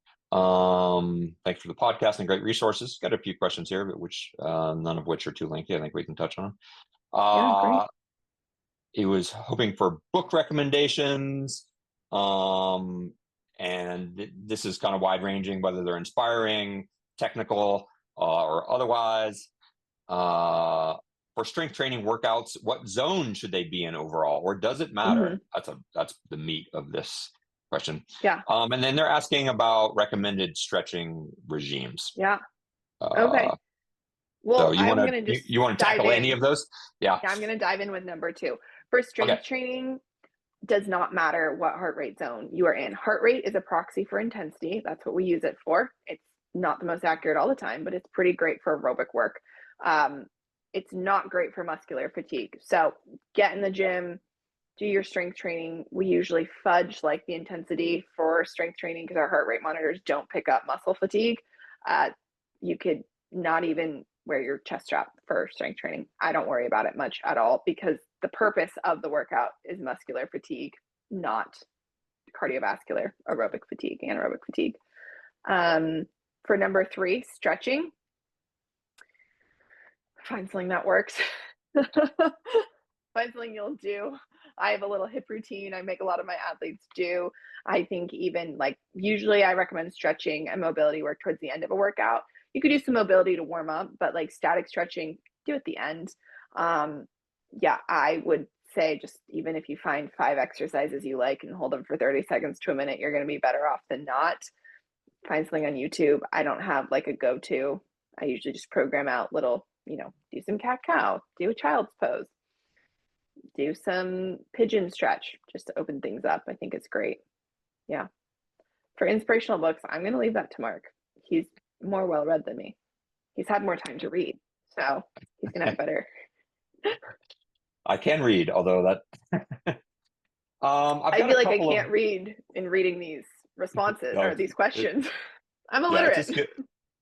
Thanks for the podcast and great resources. Got a few questions here, but none of which are too lengthy. I think we can touch on. Yeah, great. He was hoping for book recommendations. And this is kind of wide ranging, whether they're inspiring, technical, or otherwise. For strength training workouts, what zone should they be in overall, or does it matter? That's the meat of this question. Yeah. And then they're asking about recommended stretching regimes. Yeah. Okay. Well, So you want to tackle any of those? Yeah. Yeah, I'm going to dive in with number 2. For strength training, does not matter what heart rate zone you are in. Heart rate is a proxy for intensity. That's what we use it for. It's not the most accurate all the time, but it's pretty great for aerobic work. It's not great for muscular fatigue. So get in the gym, do your strength training. We usually fudge like the intensity for strength training because our heart rate monitors don't pick up muscle fatigue. You could not even wear your chest strap for strength training. I don't worry about it much at all, because the purpose of the workout is muscular fatigue, not cardiovascular aerobic fatigue, anaerobic fatigue. For number 3, stretching. Find something that works. Find something you'll do. I have a little hip routine I make a lot of my athletes do. I think even like usually I recommend stretching and mobility work towards the end of a workout. You could do some mobility to warm up, but like static stretching, do at the end. Um, yeah, I would say just even if you find 5 exercises you like and hold them for 30 seconds to a minute, you're going to be better off than not. Find something on YouTube. I don't have like a go-to. I usually just program out little, do some cat cow, do a child's pose, do some pigeon stretch just to open things up. I think it's great. Yeah. For inspirational books, I'm going to leave that to Mark. He's more well read than me. He's had more time to read. So he's going to have better. I can read, although that I've I got feel a like I couple can't of read in reading these responses or these questions. I'm yeah, it's a illiterate. skill.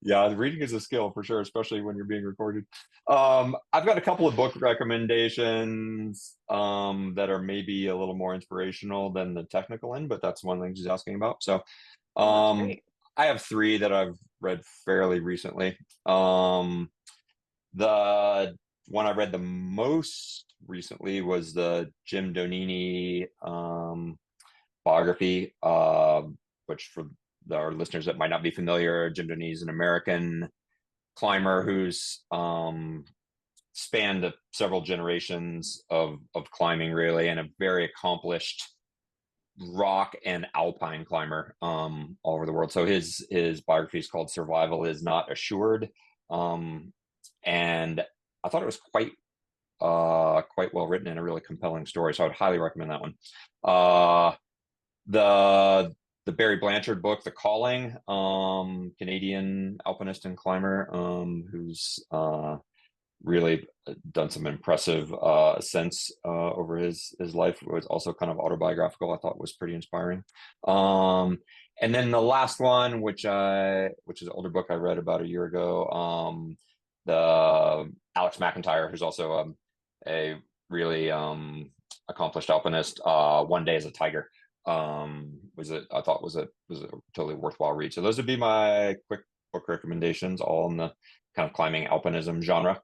Yeah, reading is a skill for sure, especially when you're being recorded. I've got a couple of book recommendations that are maybe a little more inspirational than the technical end, but that's one thing she's asking about. So Oh, that's um, great. I have three that I've read fairly recently. The one I read the most recently was the Jim Donini biography, which for our listeners that might not be familiar, Jim Donini is an American climber who's spanned several generations of climbing, really, and a very accomplished rock and alpine climber all over the world. So his biography is called "Survival Is Not Assured," and I thought it was quite well written and a really compelling story. So I would highly recommend that one. The Barry Blanchard book, The Calling, Canadian alpinist and climber, who's really done some impressive ascents over his life. It was also kind of autobiographical. I thought was pretty inspiring. And then the last one, which is an older book I read about a year ago, the Alex McIntyre, who's also a really accomplished alpinist. One Day as a Tiger I thought was a totally worthwhile read. So those would be my quick book recommendations, all in the kind of climbing alpinism genre.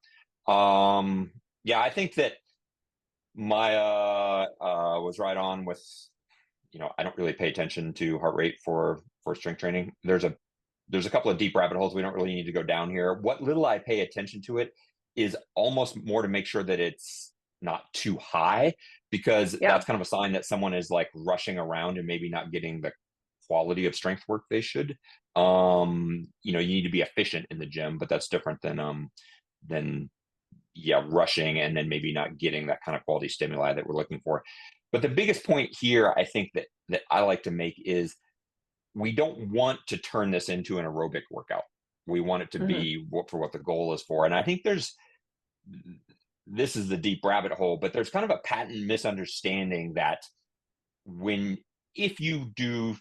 Yeah, I think that Maya was right on with, I don't really pay attention to heart rate for strength training. There's a couple of deep rabbit holes we don't really need to go down here. What little I pay attention to it is almost more to make sure that it's not too high, because that's kind of a sign that someone is like rushing around and maybe not getting the quality of strength work they should. You need to be efficient in the gym, but that's different than rushing and then maybe not getting that kind of quality stimuli that we're looking for. But the biggest point here, I think that I like to make is we don't want to turn this into an aerobic workout. We want it to be for what the goal is for. And I think this is the deep rabbit hole, but there's kind of a patent misunderstanding that if you do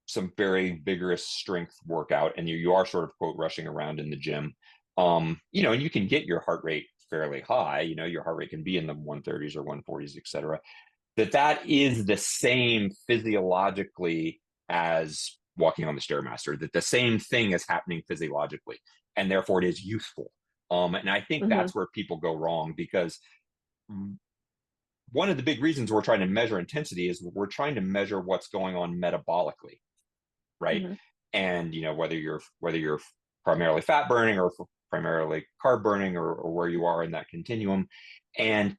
some very vigorous strength workout and you are sort of quote rushing around in the gym, and you can get your heart rate fairly high, your heart rate can be in the 130s or 140s, et cetera, that is the same physiologically as walking on the Stairmaster, that the same thing is happening physiologically, and therefore it is useful. And I think that's where people go wrong, because one of the big reasons we're trying to measure intensity is we're trying to measure what's going on metabolically, right? And whether you're primarily fat burning or primarily carb burning, or where you are in that continuum, and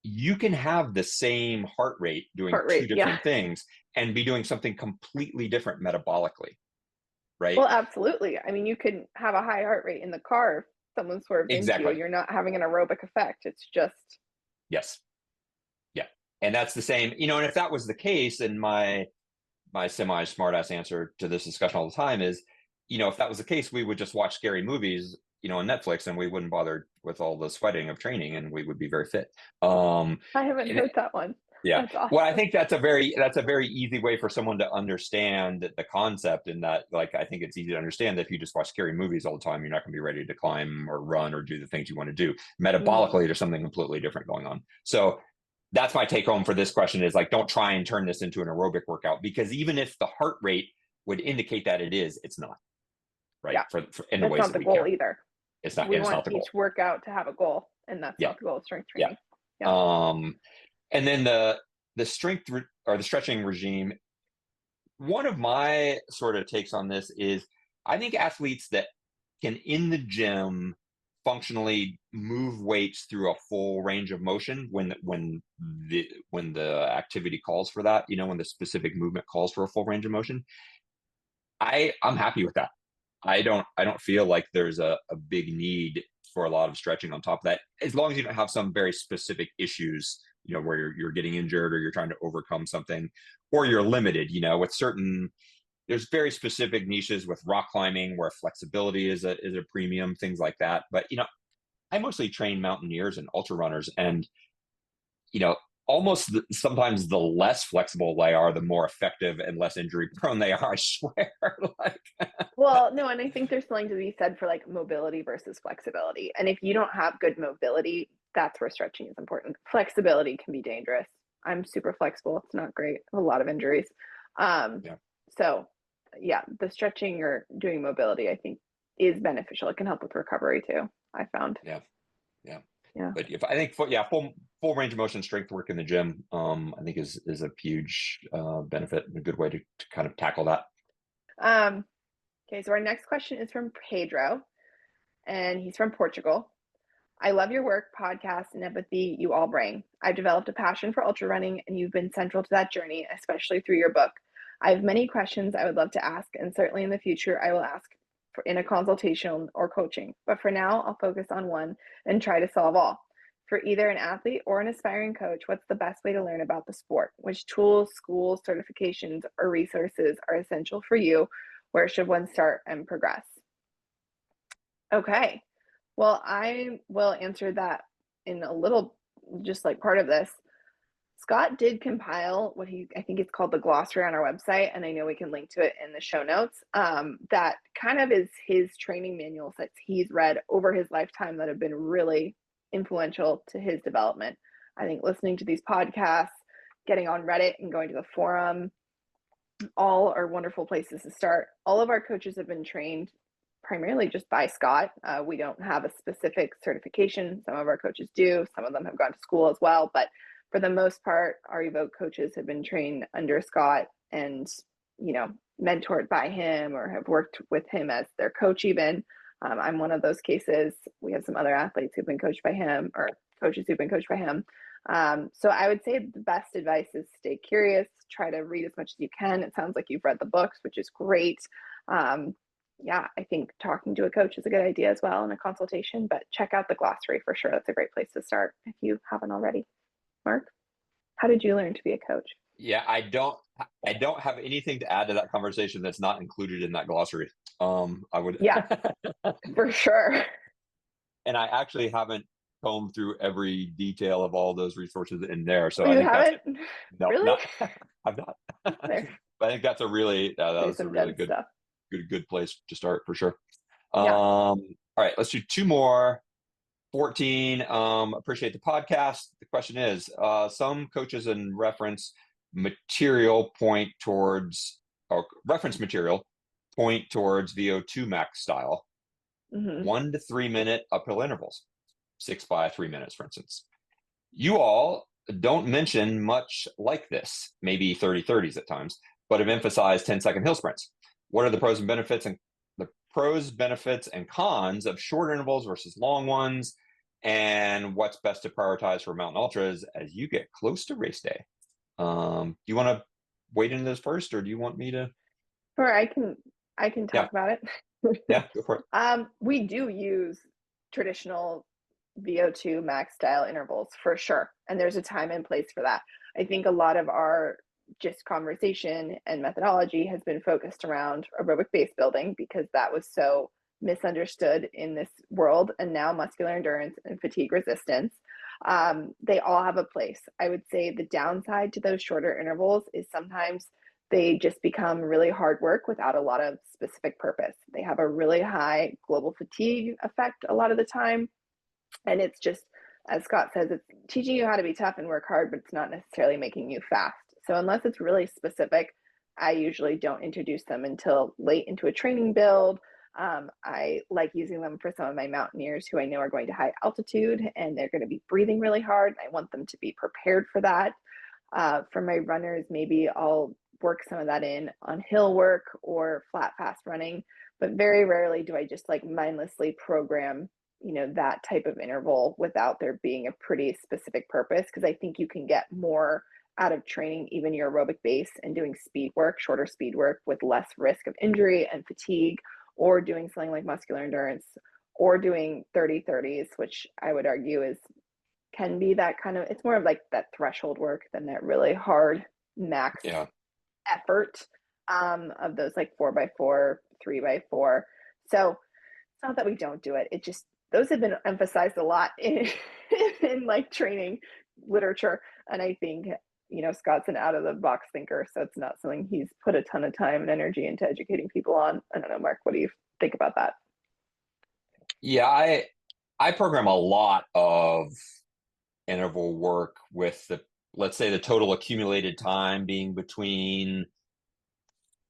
you can have the same heart rate doing two different things and be doing something completely different metabolically, right? Well, absolutely. I mean, you can have a high heart rate in the car if someone swerves into you. You're not having an aerobic effect. It's just yes. Yeah. And that's the same, and if that was the case, and my semi smartass answer to this discussion all the time is, if that was the case, we would just watch scary movies, on Netflix, and we wouldn't bother with all the sweating of training, and we would be very fit. I haven't heard that one. Yeah. That's awesome. Well, I think that's a very easy way for someone to understand the concept, and that, like, I think it's easy to understand that if you just watch scary movies all the time, you're not going to be ready to climb or run or do the things you want to do. Metabolically, there's something completely different going on. So that's my take home for this question, is like, don't try and turn this into an aerobic workout, because even if the heart rate would indicate that it is, it's not, right? Yeah. In the ways not that the goal care. either. We it's want not the goal. each workout to have a goal, and that's Yeah. not the goal of strength Yeah. training. Yeah. And then the strength or the stretching regime, one of my sort of takes on this is I think athletes that can in the gym functionally move weights through a full range of motion when the activity calls for that, when the specific movement calls for a full range of motion, I'm happy with that. I don't feel like there's a big need for a lot of stretching on top of that, as long as you don't have some very specific issues, where you're getting injured or you're trying to overcome something, or you're limited, with certain. There's very specific niches with rock climbing where flexibility is a premium, things like that. But I mostly train mountaineers and ultra runners, and you know, sometimes the less flexible they are, the more effective and less injury prone they are. I swear. Like, Well, no, and I think there's something to be said for like mobility versus flexibility. And if you don't have good mobility, that's where stretching is important. Flexibility can be dangerous. I'm super flexible. It's not great. A lot of injuries. yeah, So yeah, the stretching or doing mobility, I think, is beneficial. It can help with recovery too, I found. yeah, yeah. Yeah. But if I think full range of motion strength work in the gym, I think is a huge benefit and a good way to kind of tackle that. Okay, so our next question is from Pedro, and he's from Portugal. I love your work, podcast, and empathy you all bring. I've developed a passion for ultra running, and you've been central to that journey, especially through your book. I have many questions I would love to ask, and certainly in the future, I will ask in a consultation or coaching. But for now, I'll focus on one and try to solve all. For either an athlete or an aspiring coach, what's the best way to learn about the sport? Which tools, schools, certifications, or resources are essential for you? Where should one start and progress? Okay. Well, I will answer that in a little, just like part of this. Scott did compile what I think it's called the glossary on our website, and I know we can link to it in the show notes. That kind of is his training manuals that he's read over his lifetime that have been really influential to his development. I think listening to these podcasts, getting on Reddit and going to the forum, all are wonderful places to start. All of our coaches have been trained primarily just by Scott. We don't have a specific certification. Some of our coaches do. Some of them have gone to school as well. But for the most part, our Evoke coaches have been trained under Scott and, mentored by him or have worked with him as their coach even. I'm one of those cases. We have some other athletes who've been coached by him or coaches who've been coached by him. So I would say the best advice is stay curious, try to read as much as you can. It sounds like you've read the books, which is great. Yeah, I think talking to a coach is a good idea as well in a consultation, but check out the glossary for sure. That's a great place to start if you haven't already. Mark, how did you learn to be a coach? Yeah, I don't have anything to add to that conversation that's not included in that glossary. I would. Yeah, for sure. And I actually haven't combed through every detail of all those resources in there. So I You think haven't? no, Really? not I've not. There. But I think that's a really There's a some really dense stuff. good place to start for sure. Yeah. All right, let's do two more. 14. Appreciate the podcast. The question is, some coaches and reference material point towards VO2 max style, Mm-hmm. 1 to 3 minute uphill intervals, 6 by 3 minutes, for instance. You all don't mention much like this, maybe 30-30s at times, but have emphasized 10-second hill sprints. What are the pros, benefits, and cons of short intervals versus long ones? And what's best to prioritize for mountain ultras as you get close to race day? Do you want to wade into this first, or do you want me to? Or I can talk about it. Yeah, go for it. We do use traditional VO2 max style intervals for sure. And there's a time and place for that. I think a lot of our just conversation and methodology has been focused around aerobic base building because that was so misunderstood in this world. And now muscular endurance and fatigue resistance, they all have a place. I would say the downside to those shorter intervals is sometimes they just become really hard work without a lot of specific purpose. They have a really high global fatigue effect a lot of the time. And it's just, as Scott says, it's teaching you how to be tough and work hard, but it's not necessarily making you fast. So unless it's really specific, I usually don't introduce them until late into a training build. I like using them for some of my mountaineers who I know are going to high altitude and they're going to be breathing really hard. I want them to be prepared for that. For my runners, maybe I'll work some of that in on hill work or flat fast running, but very rarely do I just like mindlessly program, that type of interval without there being a pretty specific purpose. Cause I think you can get more out of training, even your aerobic base and doing speed work, shorter speed work with less risk of injury and fatigue, or doing something like muscular endurance or doing 30-30s, which I would argue can be that kind of, it's more of like that threshold work than that really hard max Yeah. effort of those like 4x4, 3x4. So it's not that we don't do it. It just, those have been emphasized a lot in like training literature. And I think, Scott's an out of the box thinker. So it's not something he's put a ton of time and energy into educating people on. I don't know, Mark, what do you think about that? Yeah, I program a lot of interval work with let's say the total accumulated time being between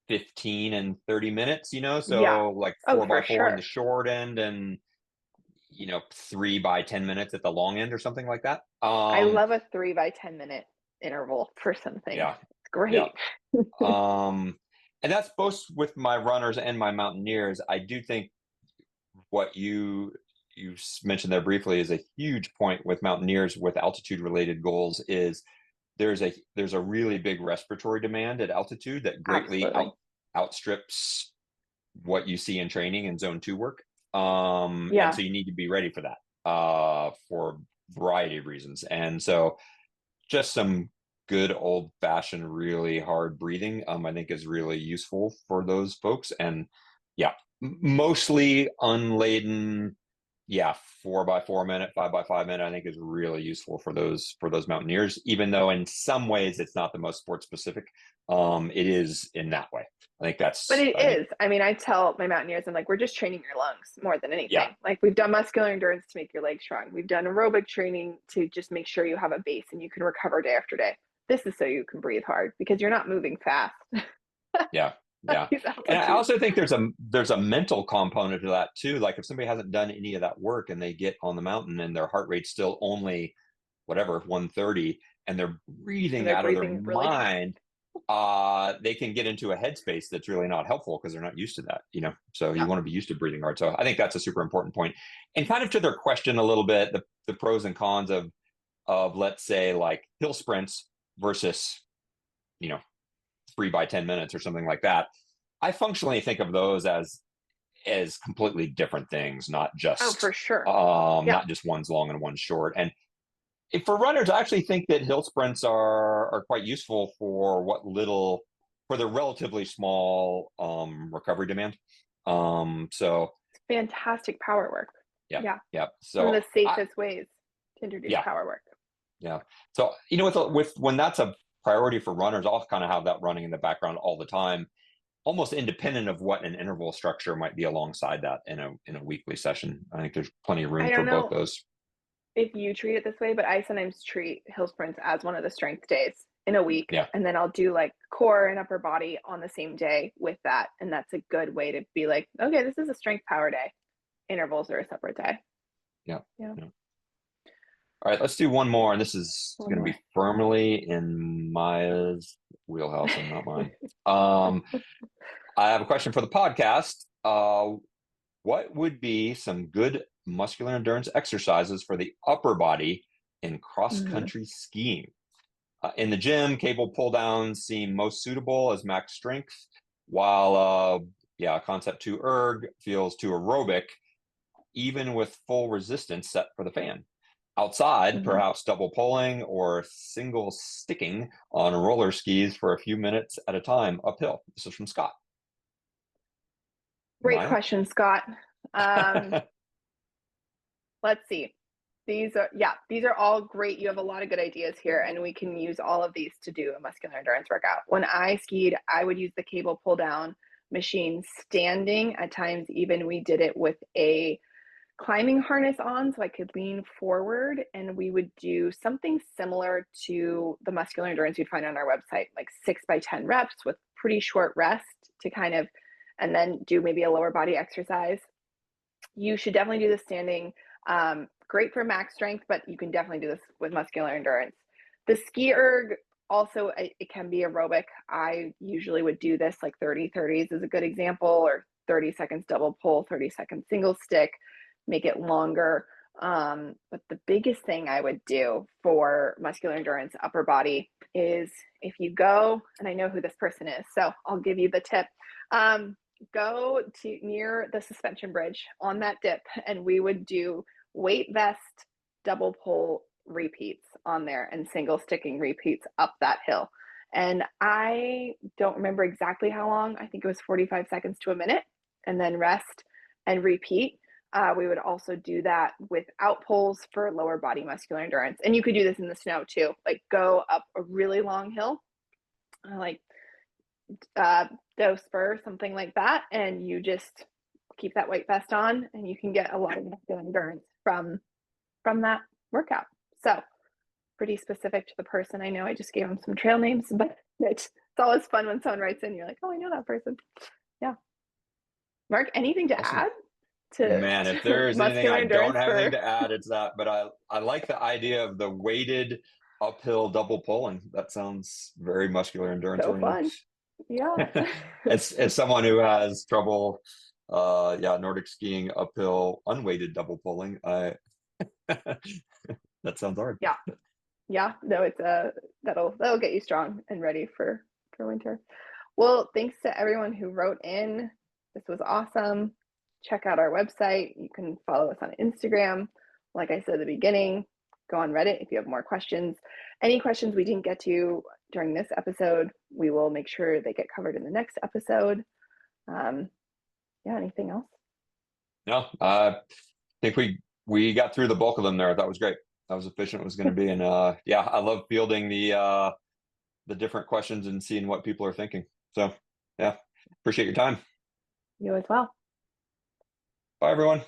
15 and 30 minutes, Yeah. so like Oh, four for by four in the sure. short end and 3 by 10 minutes at the long end or something like that. I love a 3 by 10 minute interval for something. Yeah, It's yeah. great. And that's both with my runners and my mountaineers. I do think what you mentioned there briefly is a huge point with mountaineers with altitude related goals is there's a really big respiratory demand at altitude that greatly Absolutely. outstrips what you see in training and zone 2 work. And Yeah. so you need to be ready for that for a variety of reasons. And so just some good old fashioned, really hard breathing, I think is really useful for those folks. And yeah, mostly unladen. Yeah, 4 by 4 minute, 5 by 5 minute, I think is really useful for those mountaineers, even though in some ways it's not the most sport specific. It is in that way. I think But that's, it I think, is. I mean, I tell my mountaineers, I'm like, we're just training your lungs more than yeah, anything. Like, we've done muscular endurance to make your legs strong. We've done aerobic training to just make sure you have a base and you can recover day after day. This is so you can breathe hard because you're not moving fast yeah, at yeah. these And I altitudes. also think there's a mental component to that too. Like if somebody hasn't done any of that work and they get on the mountain and their heart rate's still only whatever 130 and they're And breathing they're out of their breathing really fast. mind, they can get into a headspace that's really not helpful because they're not used to that, so you Yeah. want to be used to breathing hard. So I think that's a super important point. And kind of to their question a little bit, the pros and cons of let's say like hill sprints versus you know 3 by 10 minutes or something like that. I functionally think of those as completely different things, Oh, for sure. Yeah. not just one's long and one's short. And for runners, I actually think that hill sprints are quite useful for the relatively small recovery demand. So Fantastic power work. yeah, Yeah. yeah. One of So the safest ways to introduce yeah, power work. yeah. So with when that's a priority for runners, I'll kind of have that running in the background all the time, almost independent of what an interval structure might be alongside that in a weekly session. I think there's plenty of room I for don't both know those. if you treat it this way, but I sometimes treat hill sprints as one of the strength days in a week. Yeah, And then I'll do like core and upper body on the same day with that. And that's a good way to be like, okay, this is a strength power day. Intervals are a separate day. yeah, Yeah. yeah. All right, let's do one more, and this is One going to more. be firmly in Maya's wheelhouse and not mine. Um, I have a question for the podcast. What would be some good muscular endurance exercises for the upper body in Mhm. cross-country skiing? In the gym, cable pull downs seem most suitable as max strength, while concept 2 erg feels too aerobic, even with full resistance set for the fan. Outside, Mhm. perhaps double pulling or single sticking on roller skis for a few minutes at a time uphill. This is from Scott. Great Maya? question, Scott. Um, let's see. These are all great. You have a lot of good ideas here, and we can use all of these to do a muscular endurance workout. When I skied, I would use the cable pull down machine standing. At times, even we did it with a climbing harness on so I could lean forward, and we would do something similar to the muscular endurance you'd find on our website, like 6 by 10 reps with pretty short rest to kind of and then do maybe a lower body exercise. You should definitely do the standing. Great for max strength, but you can definitely do this with muscular endurance. The ski erg also, it can be aerobic. I usually would do this like 30-30s is a good example, or 30 seconds double pull, 30 seconds single stick, make it longer. But the biggest thing I would do for muscular endurance upper body is, if you go, and I know who this person is, so I'll give you the tip. Go to near the suspension bridge on that dip, and we would do weight vest double pull repeats on there and single sticking repeats up that hill. And I don't remember exactly how long. I think it was 45 seconds to a minute, and then rest and repeat. We would also do that with out pulls for lower body muscular endurance. And you could do this in the snow too, like go up a really long hill, like doe spur, something like that, and you just keep that weight vest on, and you can get a lot of muscular endurance from that workout. So pretty specific to the person. I know I just gave them some trail names, but it's always fun when someone writes in, you're like, oh, I know that person. Yeah. Mark, anything to Awesome. add to, Man, if there is anything muscular I don't endurance have anything for? to add, it's that. But I like the idea of the weighted uphill double pulling. That sounds very muscular endurance So oriented. fun. Yeah. As someone who has trouble, Nordic skiing uphill unweighted double pulling, I that sounds hard. Yeah. Yeah. No, it's that'll get you strong and ready for winter. Well, thanks to everyone who wrote in. This was awesome. Check out our website. You can follow us on Instagram. Like I said at the beginning, go on Reddit if you have more questions. Any questions we didn't get to during this episode, we will make sure they get covered in the next episode. Yeah, anything else? No, I think we got through the bulk of them there. That was great. That was efficient. It was going to be, and I love fielding the different questions and seeing what people are thinking. So yeah, appreciate your time. You as well. Bye, everyone.